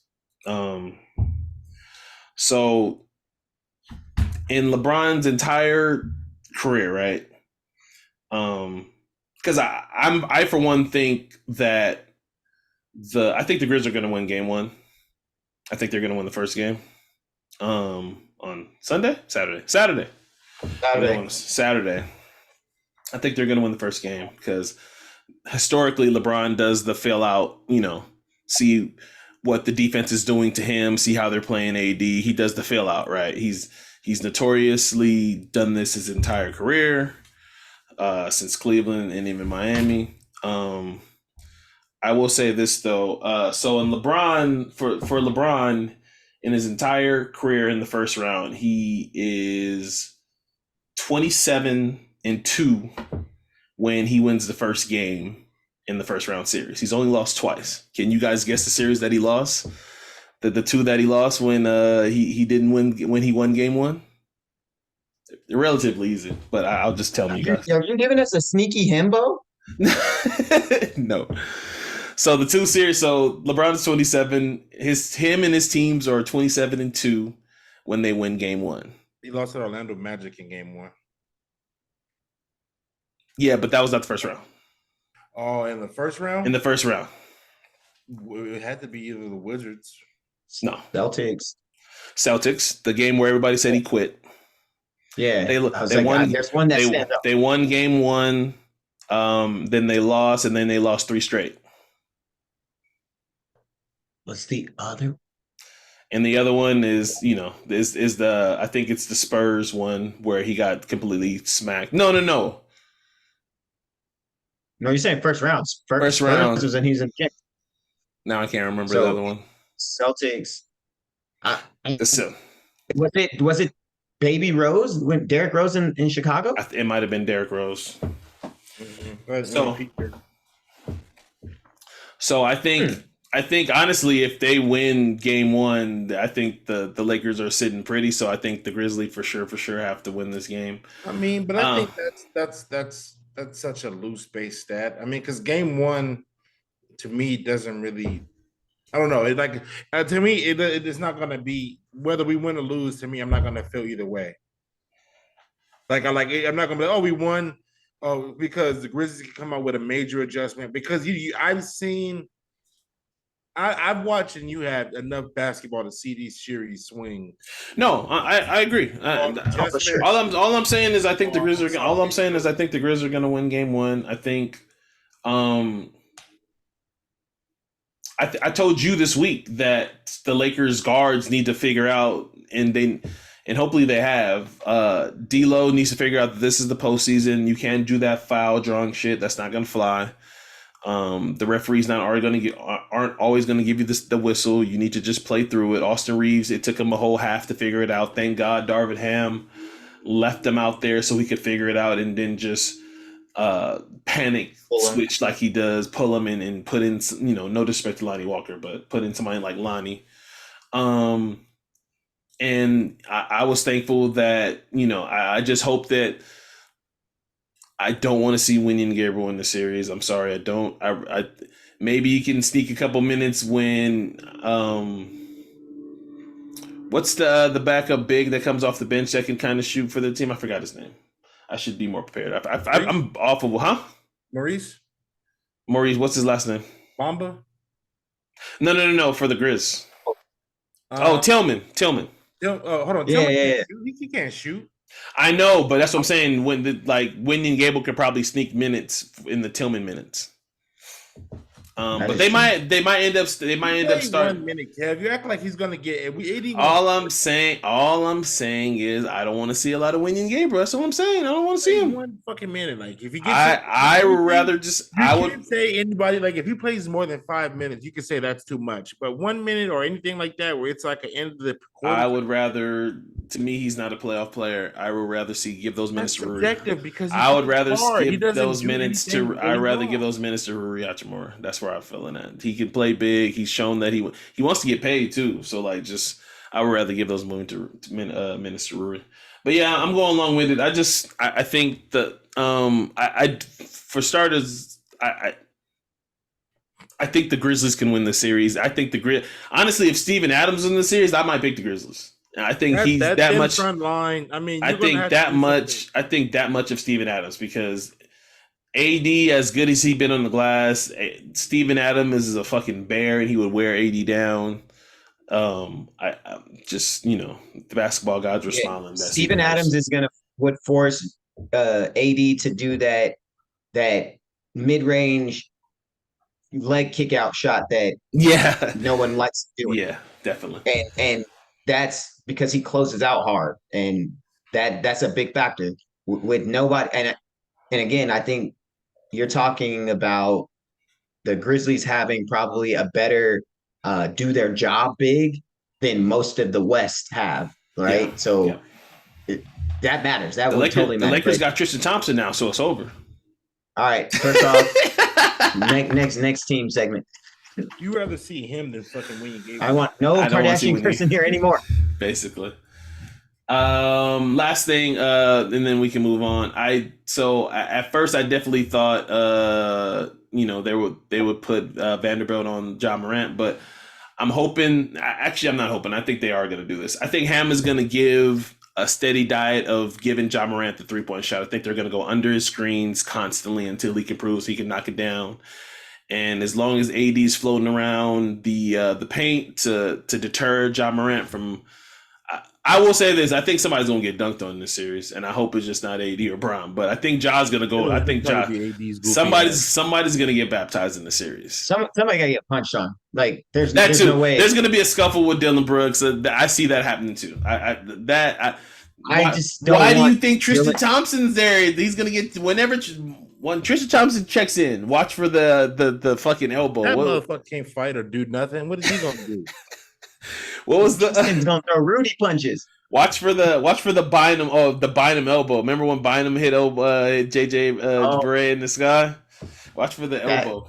So in LeBron's entire career, right? Because I for one think that I think the Grizz are going to win game 1. I think they're going to win the first game on Saturday. Saturday. I think they're going to win the first game because historically LeBron does the fill out, see what the defense is doing to him, see how they're playing AD. He does the fill out, right? He's notoriously done this his entire career, since Cleveland and even Miami. I will say this though. So in LeBron, for LeBron in his entire career in the first round, he is 27-2 when he wins the first game in the first round series. He's only lost twice. Can you guys guess the series that he lost? The two that he lost when he didn't win, when he won game one? They're relatively easy, but I'll just tell you guys. Are you giving us a sneaky himbo? No. So the two series, so LeBron is 27. Him and his teams are 27-2 when they win game one. He lost to Orlando Magic in game one. Yeah, but that was not the first round. Oh, in the first round? In the first round. It had to be either the Wizards. No. Celtics. The game where everybody said he quit. Yeah. They won. There's one that stands up. They won game one. Then they lost, and then they lost 3 straight. What's the other? And the other one is, is the, I think it's the Spurs one where he got completely smacked. No. No, you're saying first rounds. First round. And he's in game. Now I can't remember the other one. Celtics. Was it Baby Rose? When Derrick Rose in Chicago? It might have been Derrick Rose. Mm-hmm. So I think honestly, if they win game one, I think the Lakers are sitting pretty. So I think the Grizzlies for sure have to win this game. I mean, but I think that's such a loose base stat. I mean, because game one to me doesn't really. I don't know. To me, it's not going to be whether we win or lose. To me, I'm not going to feel either way. I'm not going to be like, oh, we won. Oh, because the Grizzlies can come out with a major adjustment. Because I've watched and you had enough basketball to see these series swing. No, I agree. All I'm saying is I think the Grizzlies are going to win game one. I think. I told you this week that the Lakers guards need to figure out, and hopefully they have. D'Lo needs to figure out that this is the postseason. You can't do that foul drawing shit. That's not gonna fly. The referees aren't always gonna give you the whistle. You need to just play through it. Austin Reeves, it took him a whole half to figure it out. Thank God Darvin Ham left him out there so he could figure it out, and then just panic switch like he does, pull him in and put in, no disrespect to Lonnie Walker, but put in somebody like Lonnie. And I was thankful that, I just hope that I don't want to see Wenyen Gabriel in the series. I'm sorry, I don't. I maybe you can sneak a couple minutes when what's the backup big that comes off the bench that can kind of shoot for the team? I forgot his name. I should be more prepared. I'm awful. Huh? Maurice, what's his last name? Bamba? No. For the Grizz. Tillman. Hold on. Yeah. He can't shoot. I know, but that's what I'm saying. When Wenyen Gabriel could probably sneak minutes in the Tillman minutes. But they might end up starting. 1 minute, Kev. You act like he's gonna get. All I'm saying is I don't want to see a lot of Wenyen Gabriel. That's what I'm saying. I don't want to see him 1 fucking minute. Like if he gets, I would rather just. I would say anybody like if he plays more than 5 minutes, you could say that's too much. But 1 minute or anything like that, where it's like an end of the quarter. I would rather. To me, he's not a playoff player. I would rather give those minutes to Rui. Because I would rather give those minutes to. I'd rather give those minutes to Rui Hachimura. That's where I'm feeling at. He can play big. He's shown that he wants to get paid too. So I would rather give those minutes to Rui. But yeah, I'm going along with it. I think that for starters, I think the Grizzlies can win the series. I think honestly, if Steven Adams is in the series, I might pick the Grizzlies. I think he's that much front line. I mean, I think that much of Steven Adams because AD, as good as he been on the glass, Steven Adams is a fucking bear and he would wear AD down. I just, the basketball gods were smiling. Steven Adams is gonna would force AD to do that mid-range leg kick out shot that no one likes doing. Yeah, definitely. And that's because he closes out hard, and that's a big factor with nobody. And again, I think you're talking about the Grizzlies having probably a better do their job big than most of the West have, right? Yeah, so that matters. That would totally matter. The Lakers got Tristan Thompson now, so it's over. All right, first off, next team segment. You rather see him than fucking Winnie Gabriel. I want no Kardashian person here anymore. Basically. Last thing, and then we can move on. At first I definitely thought they would put Vanderbilt on Ja Morant, but I'm hoping. Actually, I'm not hoping. I think they are going to do this. I think Ham is going to give a steady diet of giving Ja Morant the 3-point shot. I think they're going to go under his screens constantly until he can prove he can knock it down. And as long as AD's floating around the paint to deter Ja Morant from, I will say this: I think somebody's gonna get dunked on in this series, and I hope it's just not AD or Brown. But I think Ja's gonna go. I think Ja, somebody's gonna get baptized in the series. Somebody gotta get punched on. Like there's too. No way. There's gonna be a scuffle with Dylan Brooks. I see that happening too. Why do you think Tristan Thompson's there? He's gonna get when Tristan Thompson checks in. Watch for the fucking elbow. That motherfucker can't fight or do nothing. What is he gonna do? What was Tristan's gonna throw Rudy punches. Watch for the Bynum elbow. Remember when Bynum hit JJ Bray in the sky? Watch for the elbow.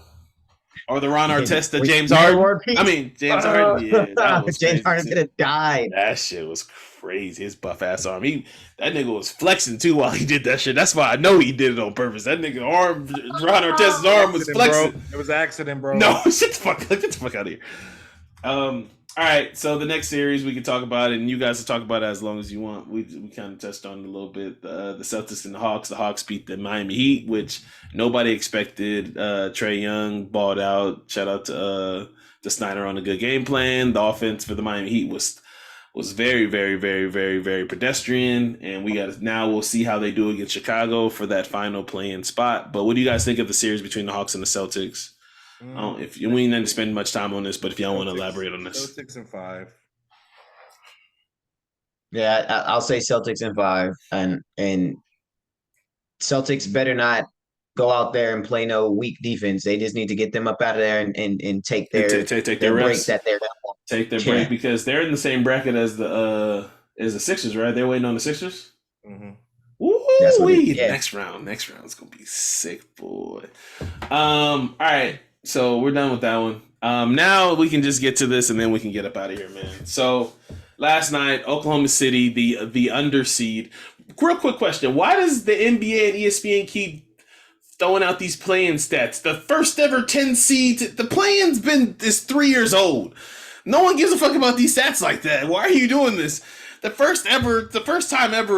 Or the Ron Artest, James Harden. I mean, James Harden. Yeah, James Harden could have died. That shit was crazy. His buff ass arm. That nigga was flexing too while he did that shit. That's why I know he did it on purpose. That nigga arm, Ron Artest's arm was flexing. Bro. It was an accident, bro. No, get the fuck out of here. All right, so the next series we can talk about it, and you guys can talk about it as long as you want. We kind of touched on it a little bit. The Celtics and the Hawks. The Hawks beat the Miami Heat, which nobody expected. Trae Young balled out. Shout out to Snyder on a good game plan. The offense for the Miami Heat was very, very, very, very, very pedestrian, and we'll see how they do against Chicago for that final play-in spot. But what do you guys think of the series between the Hawks and the Celtics? If we didn't spend much time on this, but if y'all want to elaborate on this, Celtics in 5. Yeah, I'll say Celtics in 5, and Celtics better not go out there and play no weak defense. They just need to get them up out of there and take their break that they're down. Take their break because they're in the same bracket as the Sixers, right? They're waiting on the Sixers. Mm-hmm. Woo-wee. Next round is gonna be sick, boy. All right. So we're done with that one. Now we can just get to this and then we can get up out of here, man. So last night, Oklahoma City, the underseed. Real quick question. Why does the NBA and ESPN keep throwing out these play-in stats? The first ever 10 seed, the play-in's is 3 years old. No one gives a fuck about these stats like that. Why are you doing this? The first time ever,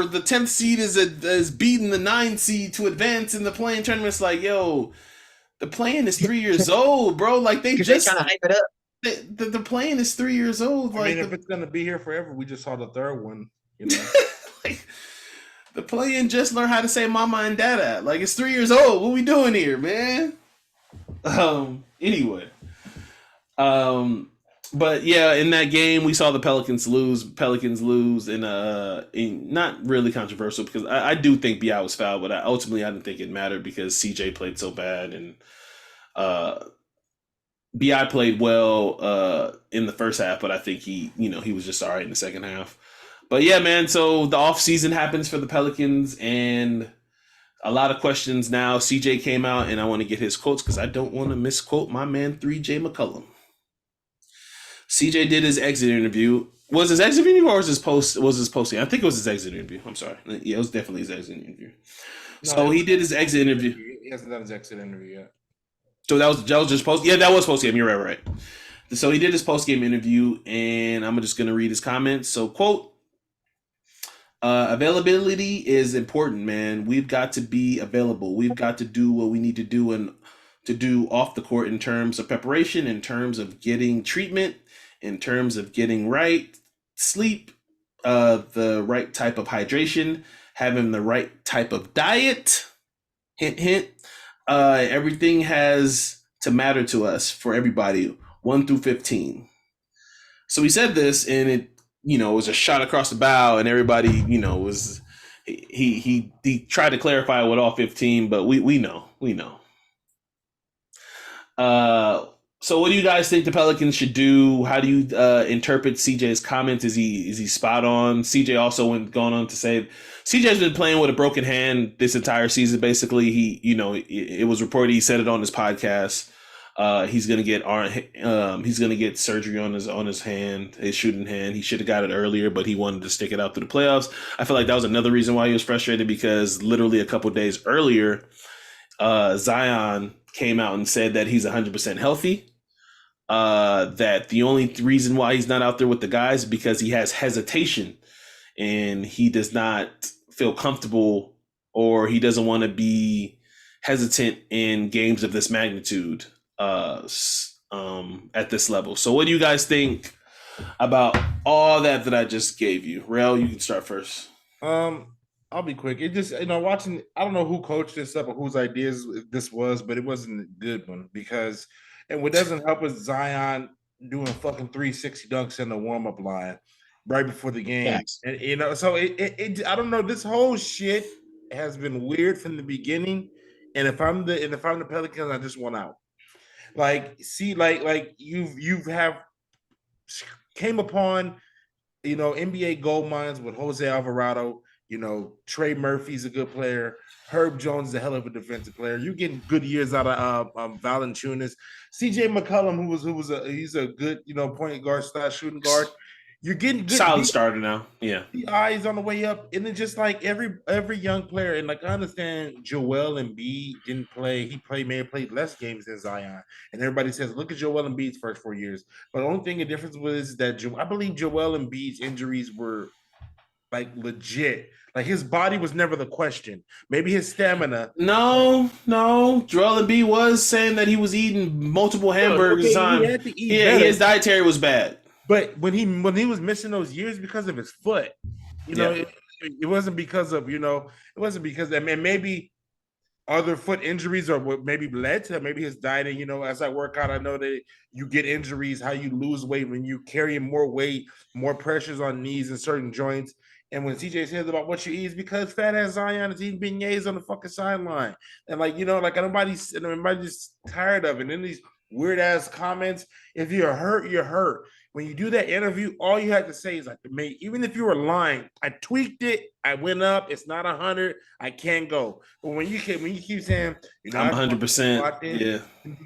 the 10th seed is beating the 9 seed to advance in the play-in tournament. It's like, yo, the play-in is 3 years old, bro. Like they just trying to hype it up. The play-in is 3 years old. I mean, if it's gonna be here forever, we just saw the third one. You know, like, the play-in just learned how to say mama and dada. Like it's 3 years old. What we doing here, man? Anyway, but yeah, in that game we saw the Pelicans lose. In not really controversial because I do think BI was fouled, but ultimately I didn't think it mattered because CJ played so bad and BI played well in the first half, but I think he was just all right in the second half. But yeah, man, so the offseason happens for the Pelicans and a lot of questions now. CJ came out and I want to get his quotes because I don't want to misquote my man 3J McCullum. CJ did his exit interview. Was his exit interview or was his posting? I think it was his exit interview. I'm sorry. Yeah, it was definitely his exit interview. So he did his exit interview. He hasn't done his exit interview yet. So that was just post. Yeah, that was post game. You're right. So he did his post game interview, and I'm just gonna read his comments. So quote: availability is important, man. We've got to be available. We've got to do what we need to do and to do off the court in terms of preparation, in terms of getting treatment, in terms of getting right sleep, the right type of hydration, having the right type of diet. Hint, hint. Everything has to matter to us for everybody, 1 through 15. So he said this, and it, was a shot across the bow, and everybody, was he tried to clarify with all 15, but we know. So what do you guys think the Pelicans should do? How do you interpret CJ's comments? Is he spot on? CJ also gone on to say CJ's been playing with a broken hand this entire season. Basically, it was reported, he said it on his podcast. He's gonna get surgery on his hand, his shooting hand. He should have got it earlier, but he wanted to stick it out through the playoffs. I feel like that was another reason why he was frustrated, because literally a couple days earlier, Zion came out and said that he's 100% healthy. That the only reason why he's not out there with the guys is because he has hesitation and he does not feel comfortable, or he doesn't want to be hesitant in games of this magnitude at this level. So what do you guys think about all that I just gave you? Rell, you can start first. I'll be quick. It just, watching, I don't know who coached this up or whose ideas this was, but it wasn't a good one, because, and what doesn't help is Zion doing fucking 360 dunks in the warm-up line right before the game. Yes. And, so it I don't know, this whole shit has been weird from the beginning. And if I'm the Pelicans, I just want out. Like, see, like you've came upon, NBA gold mines with Jose Alvarado. Trey Murphy's a good player. Herb Jones is a hell of a defensive player. You're getting good years out of Valanciunas. CJ McCollum, he's a good, point guard / shooting guard. You're getting good. Solid starter now. Yeah. The eyes on the way up. And then just like every young player, and like I understand Joel Embiid didn't play. He may have played less games than Zion. And everybody says, look at Joel Embiid's first 4 years. But the only thing the difference was that I believe Joel Embiid's injuries were like legit. Like his body was never the question. Maybe his stamina. No. Joel Embiid was saying that he was eating multiple hamburgers. His dietary was bad. But when he was missing those years because of his foot, it wasn't because of, it wasn't because, maybe other foot injuries or what maybe led to maybe his diet. And, as I work out, I know that you get injuries, how you lose weight when you carry more weight, more pressures on knees and certain joints. And when CJ says about what you eat, is because fat ass Zion is eating beignets on the fucking sideline. And everybody's just tired of it. And then these weird ass comments, if you're hurt, you're hurt. When you do that interview, all you have to say is like, mate, even if you were lying, I tweaked it, I went up, it's not 100, I can't go. But when you keep saying, I'm 100%, yeah,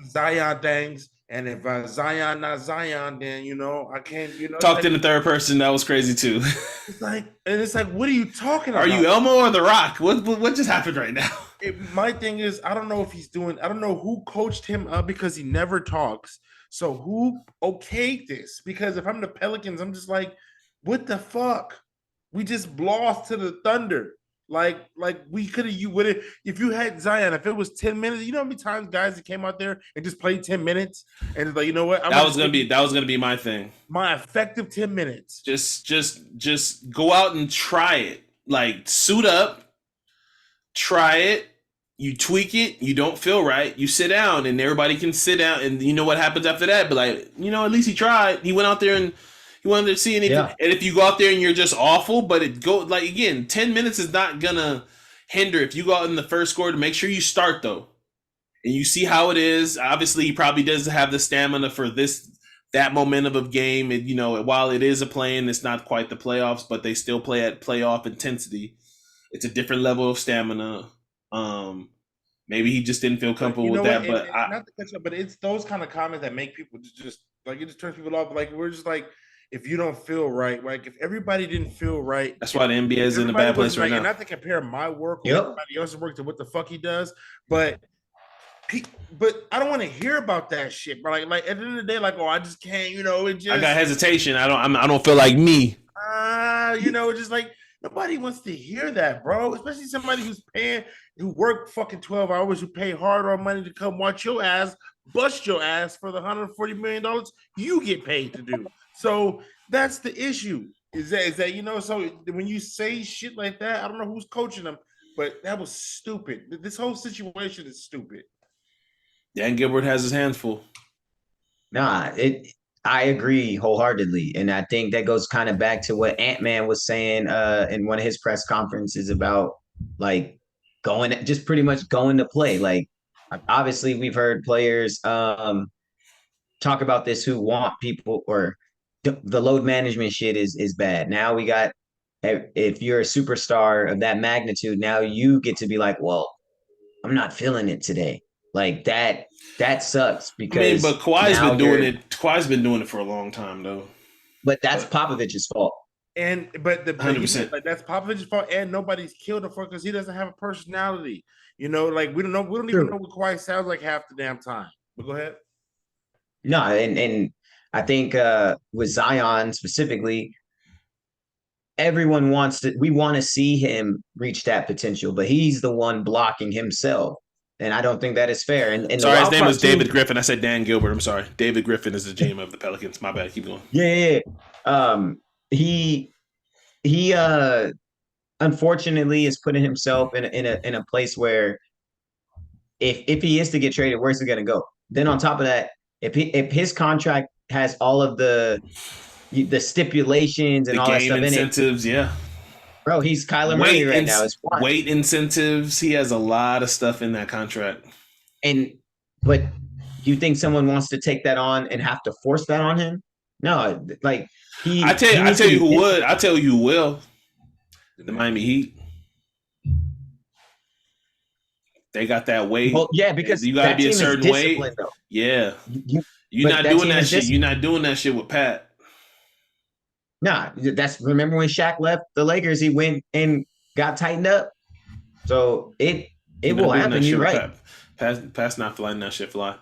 Zion things, and if Zion not Zion, then I can't. Talked in the third person, that was crazy too. It's like, what are you talking about? Are you Elmo or The Rock? What just happened right now? My thing is, I don't know who coached him up, because he never talks. So who okayed this? Because if I'm the Pelicans, I'm just like, what the fuck? We just lost to the Thunder. Like we could have, you would have, if you had Zion, if it was 10 minutes, you know how many times guys that came out there and just played 10 minutes and it's like, you know what? That was gonna be my thing. My effective 10 minutes. Just go out and try it. Like, suit up, try it. You tweak it, you don't feel right, you sit down, and everybody can sit down, and you know what happens after that. But like, at least he tried. He went out there and he wanted to see anything. Yeah. And if you go out there and you're just awful, but it go like, again, 10 minutes is not gonna hinder if you go out in the first quarter. Make sure you start though, and you see how it is. Obviously, he probably doesn't have the stamina for that momentum of game. And while it is a play-in, it's not quite the playoffs, but they still play at playoff intensity. It's a different level of stamina. Maybe he just didn't feel comfortable with that. But not to catch up, but it's those kind of comments that make people just like, it just turns people off. Like, we're just like, if you don't feel right, like if everybody didn't feel right, that's why the NBA is in a bad place right now. Not to compare my work with everybody else's work to what the fuck he does, but I don't want to hear about that shit. But like at the end of the day, like, I just can't. It just, I got hesitation. I don't feel like me. It's just like, nobody wants to hear that, bro. Especially somebody who worked fucking 12 hours, who pay hard-earned money to come watch your ass, bust your ass for the $140 million you get paid to do. So that's the issue. Is that so when you say shit like that, I don't know who's coaching them, but that was stupid. This whole situation is stupid. Dan Gilbert has his hands full. Nah, I agree wholeheartedly. And I think that goes kind of back to what Ant-Man was saying in one of his press conferences about like just pretty much going to play. Like obviously we've heard players talk about this who want people or the load management shit is bad. Now we got if you're a superstar of that magnitude, now you get to be like, well, I'm not feeling it today. Like that sucks because but Kawhi's been doing it. Kawhi's been doing it for a long time though. But that's Popovich's fault. But 100%. Like that's Popovich's fault, and nobody's killed him for it because he doesn't have a personality. Like we don't even know what Kawhi sounds like half the damn time. But go ahead. No, and I think with Zion specifically, everyone we want to see him reach that potential, but he's the one blocking himself. And I don't think that is fair. And sorry, his name was David Griffin. I said Dan Gilbert. I'm sorry. David Griffin is the GM of the Pelicans. My bad. Keep going. Yeah. He unfortunately is putting himself in a place where if he is to get traded, where's he going to go? Then on top of that, if his contract has all of the stipulations and all that stuff incentives, in it, bro, he's Kyler Murray right now. Weight incentives. He has a lot of stuff in that contract. But you think someone wants to take that on and have to force that on him? No, like I tell you who would. I tell you who will. The Miami Heat. They got that weight. Well, yeah, because you got to be a certain weight. Though. Yeah, you're not doing that shit. You're not doing that shit with Pat. Nah, remember when Shaq left the Lakers, he went and got tightened up. So it will happen. You're right. Pat's not letting that shit fly.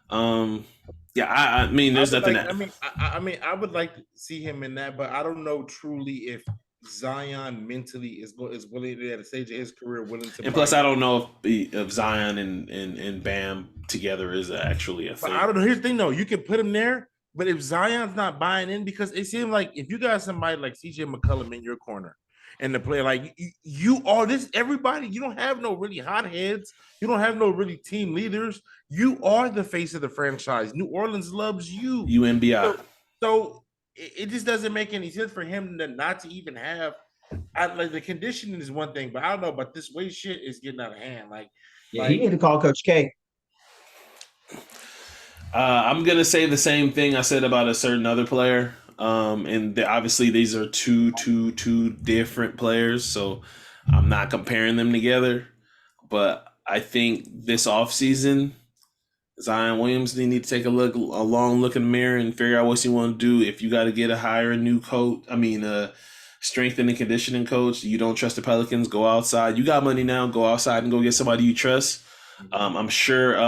I mean, there's nothing. I would like to see him in that, but I don't know truly if Zion mentally is willing at a stage of his career willing to. And plus, I don't know if Zion and Bam together is actually a thing. But I don't know. Here's the thing, though. You can put him there. But if Zion's not buying in, because it seems like if you got somebody like CJ McCollum in your corner and the player like you are this, everybody, you don't have no really hotheads. You don't have no really team leaders. You are the face of the franchise. New Orleans loves you. UNBI. So it just doesn't make any sense for him not to even have. Like the conditioning is one thing, but I don't know. But this weight shit is getting out of hand. He need to call Coach K. I'm gonna say the same thing I said about a certain other player, and obviously these are two different players, so I'm not comparing them together. But I think this offseason, Zion Williamson need to take a long look in the mirror and figure out what you want to do. If you got to hire a new coach, strength and conditioning coach, you don't trust the Pelicans, go outside. You got money now, go outside and go get somebody you trust. I'm sure.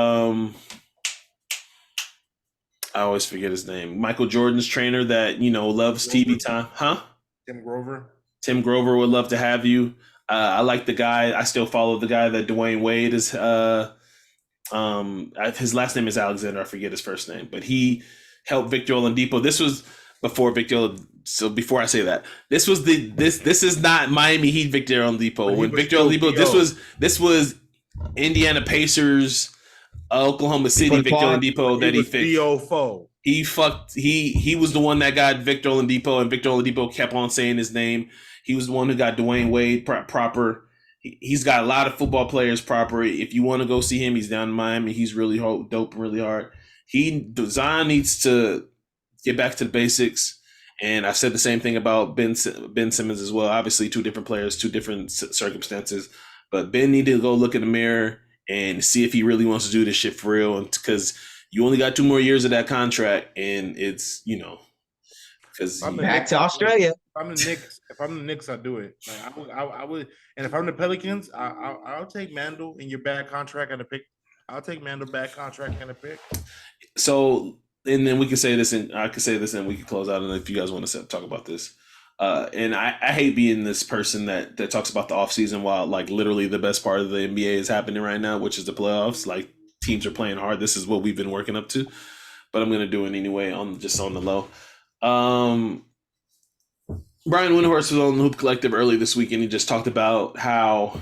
I always forget his name. Michael Jordan's trainer that, loves TV time. Huh? Tim Grover. Tim Grover would love to have you. I like the guy. I still follow the guy that Dwayne Wade is. His last name is Alexander. I forget his first name. But he helped Victor Oladipo. This was before Victor. So before I say that, this is not Miami Heat Victor Oladipo. When Victor Oladipo, this was Indiana Pacers, Oklahoma City Victor Oladipo that he fixed. He was the one that got Victor Oladipo, and Victor Oladipo kept on saying his name. He was the one who got Dwayne Wade proper. He's got a lot of football players proper. If you want to go see him, he's down in Miami. He's really dope and really hard. Zion needs to get back to the basics. And I said the same thing about Ben Simmons as well. Obviously, two different players, two different circumstances. But Ben needed to go look in the mirror and see if he really wants to do this shit for real. Because you only got 2 more years of that contract, and it's because back to Australia. If I'm the Knicks, I'll do it. Like, I would, and if I'm the Pelicans, I'll take Mandel in your bad contract and a pick. I'll take Mandel bad contract and a pick. So. And then we can say this, and I can say this, and we can close out. And if you guys want to talk about this, and I hate being this person that talks about the offseason while like literally the best part of the NBA is happening right now, which is the playoffs. Like teams are playing hard. This is what we've been working up to, but I'm gonna do it anyway on the low. Brian Windhorst was on the Hoop Collective early this week, and he just talked about how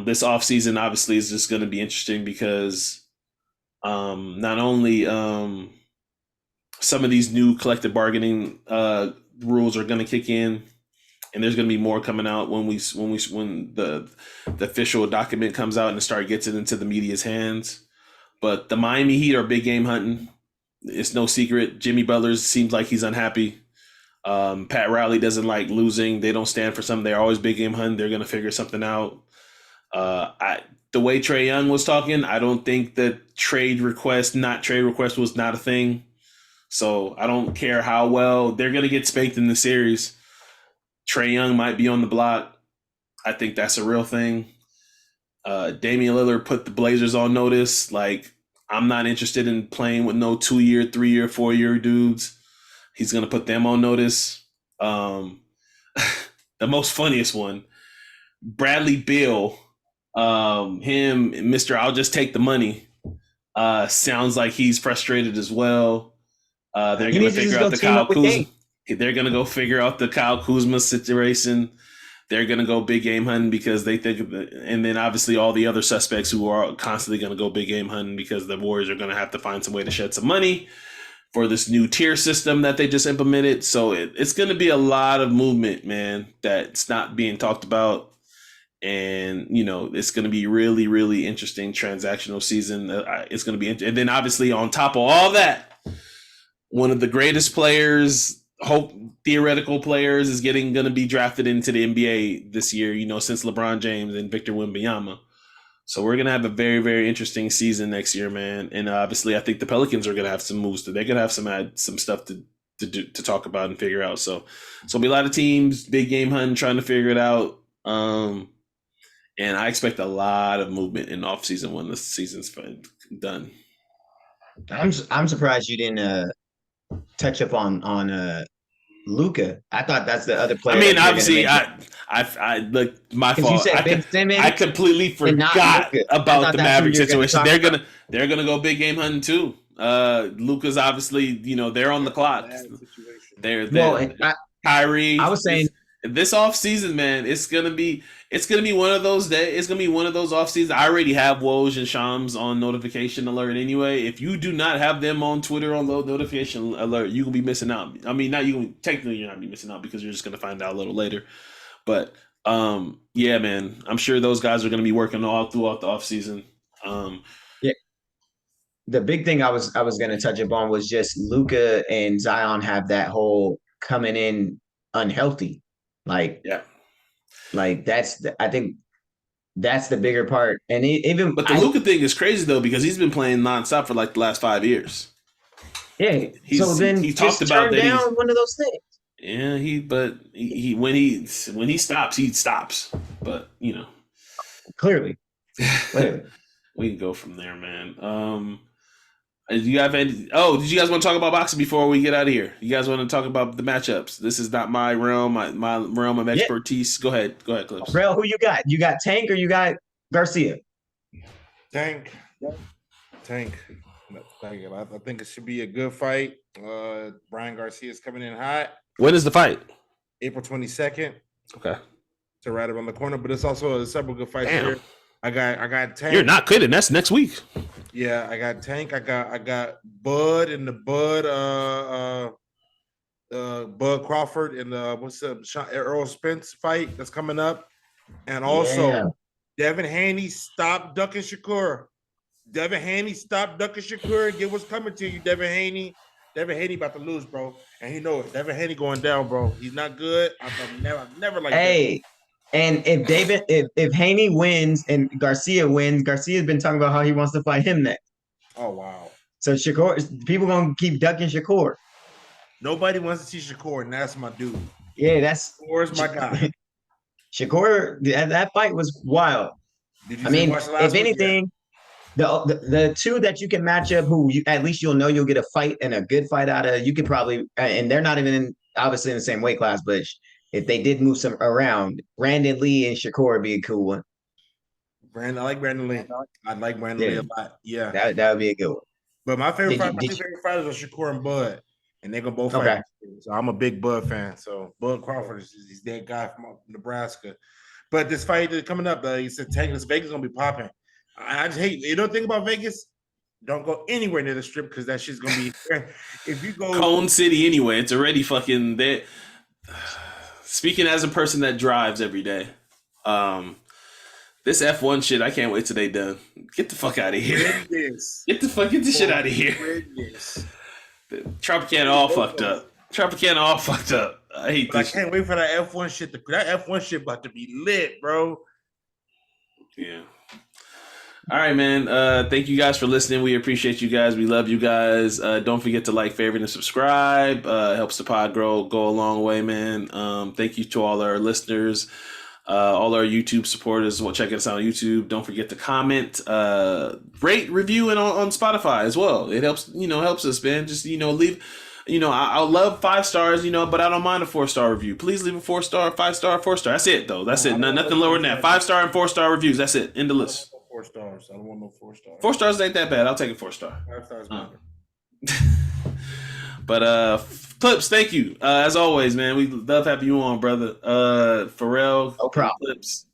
this offseason obviously is just going to be interesting because not only some of these new collective bargaining rules are going to kick in, and there's going to be more coming out when the official document comes out and gets it into the media's hands. But the Miami Heat are big game hunting. It's no secret. Jimmy Butler seems like he's unhappy. Pat Riley doesn't like losing. They don't stand for something. They're always big game hunting. They're going to figure something out. The way Trae Young was talking, I don't think that trade request was not a thing. So I don't care how well they're going to get spanked in the series. Trae Young might be on the block. I think that's a real thing. Damian Lillard put the Blazers on notice. Like, I'm not interested in playing with no 2-year, 3-year, 4-year dudes. He's going to put them on notice. The most funniest one, Bradley Beal, him, Mr. I'll just take the money. Sounds like he's frustrated as well. They're going to figure out the Kyle Kuzma. They're going to go figure out the Kyle Kuzma situation. They're going to go big game hunting because they think, and then obviously all the other suspects who are constantly going to go big game hunting because the Warriors are going to have to find some way to shed some money for this new tier system that they just implemented. So it's going to be a lot of movement, man, that's not being talked about. And, it's going to be really, really interesting transactional season. It's going to be, and then obviously on top of all that, one of the greatest players, theoretical players, is going to be drafted into the NBA this year, since LeBron James and Victor Wembanyama. So we're going to have a very, very interesting season next year, man. And obviously I think the Pelicans are going to have some moves. They're going to have some stuff to talk about and figure out. So it'll be a lot of teams, big game hunting, trying to figure it out. And I expect a lot of movement in off season when the season's done. I'm surprised you didn't touch up on Luka. I thought that's the other player. I mean, obviously, I look, my fault. You said Ben Simmons, I completely forgot about the Maverick situation. They're gonna go big game hunting too. Luka's obviously, they're on the clock. They're Kyrie. I was saying this off season, man, it's gonna be one of those days. It's gonna be one of those off seasons. I already have Woj and Shams on notification alert anyway. If you do not have them on Twitter on notification alert, you will be missing out. I mean, technically you're not be missing out because you're just gonna find out a little later. But yeah, man, I'm sure those guys are gonna be working all throughout the off season. Yeah. The big thing I was gonna touch upon was just Luka and Zion have that whole coming in unhealthy. I think that's the bigger part. And but the Luka thing is crazy though, because he's been playing nonstop for like the last 5 years. Yeah. So then he talked about that down one of those things. Yeah, he when he stops, he stops. But clearly. We can go from there, man. Do you have any? Did you guys want to talk about boxing before we get out of here? You guys want to talk about the matchups? This is not my realm, my realm of expertise. Go ahead, Clips. Rell, who you got? You got Tank or you got Garcia? Tank. I think it should be a good fight. Brian Garcia is coming in hot. When is the fight? April 22nd. Okay. So right around the corner, but it's also several good fights here. I got Tank. You're not kidding. That's next week. Yeah, I got Tank. I got Bud and the Bud Crawford and the Errol Spence fight that's coming up, and also Devin Haney, stop ducking Shakur. Devin Haney, stop ducking Shakur. Get what's coming to you, Devin Haney. Devin Haney about to lose, bro, and he knows it. Devin Haney going down, bro. He's not good. I've never liked that. And if Haney wins and Garcia wins, Garcia's been talking about how he wants to fight him next. Oh wow! So Shakur, people gonna keep ducking Shakur. Nobody wants to see Shakur, and that's my dude. Yeah, Shakur's my guy. Shakur, that fight was wild. If anything, the two that you can match up, at least you'll know you'll get a fight and a good fight out of. You could probably, and they're not even obviously in the same weight class, but if they did move some around, Brandon Lee and Shakur would be a cool one. I like Brandon Lee. I like Brandon Lee a lot. Yeah. That would be a good one. But my favorite fighters are Shakur and Bud. and they're gonna both fight. So I'm a big Bud fan. So Bud Crawford is that guy from Nebraska. But this fight that's coming up, he said Vegas is gonna be popping. I just hate you don't think about Vegas. Don't go anywhere near the strip because that shit's gonna be. If you go Cone City anyway, it's already fucking there. Speaking as a person that drives every day, this F1 shit, I can't wait till they done. Get the fuck out of here. Get the shit out of here. Tropicana all fucked up. I hate this. I can't wait for that F1 shit. That F1 shit about to be lit, bro. Yeah. All right, man. Thank you guys for listening. We appreciate you guys. We love you guys. Don't forget to like, favorite, and subscribe. Helps the pod go a long way, man. Thank you to all our listeners, all our YouTube supporters. Check us out on YouTube. Don't forget to comment, rate, review, and on Spotify as well. It helps, helps us, man. Just, leave. I love 5 stars, but I don't mind a 4-star review. Please leave a 4-star, 5-star, 4-star. That's it, though. That's it. Nothing lower than that. 5-star and 4-star reviews. That's it. End the list. 4 stars. I don't want no 4 stars. 4 stars ain't that bad. I'll take a 4-star. 5 stars better. But Clips, thank you. As always, man. We love having you on, brother. Pharrell, no problem. Clips.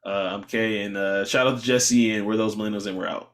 I'm Kay, and shout out to Jesse, and we're those millennials, and we're out.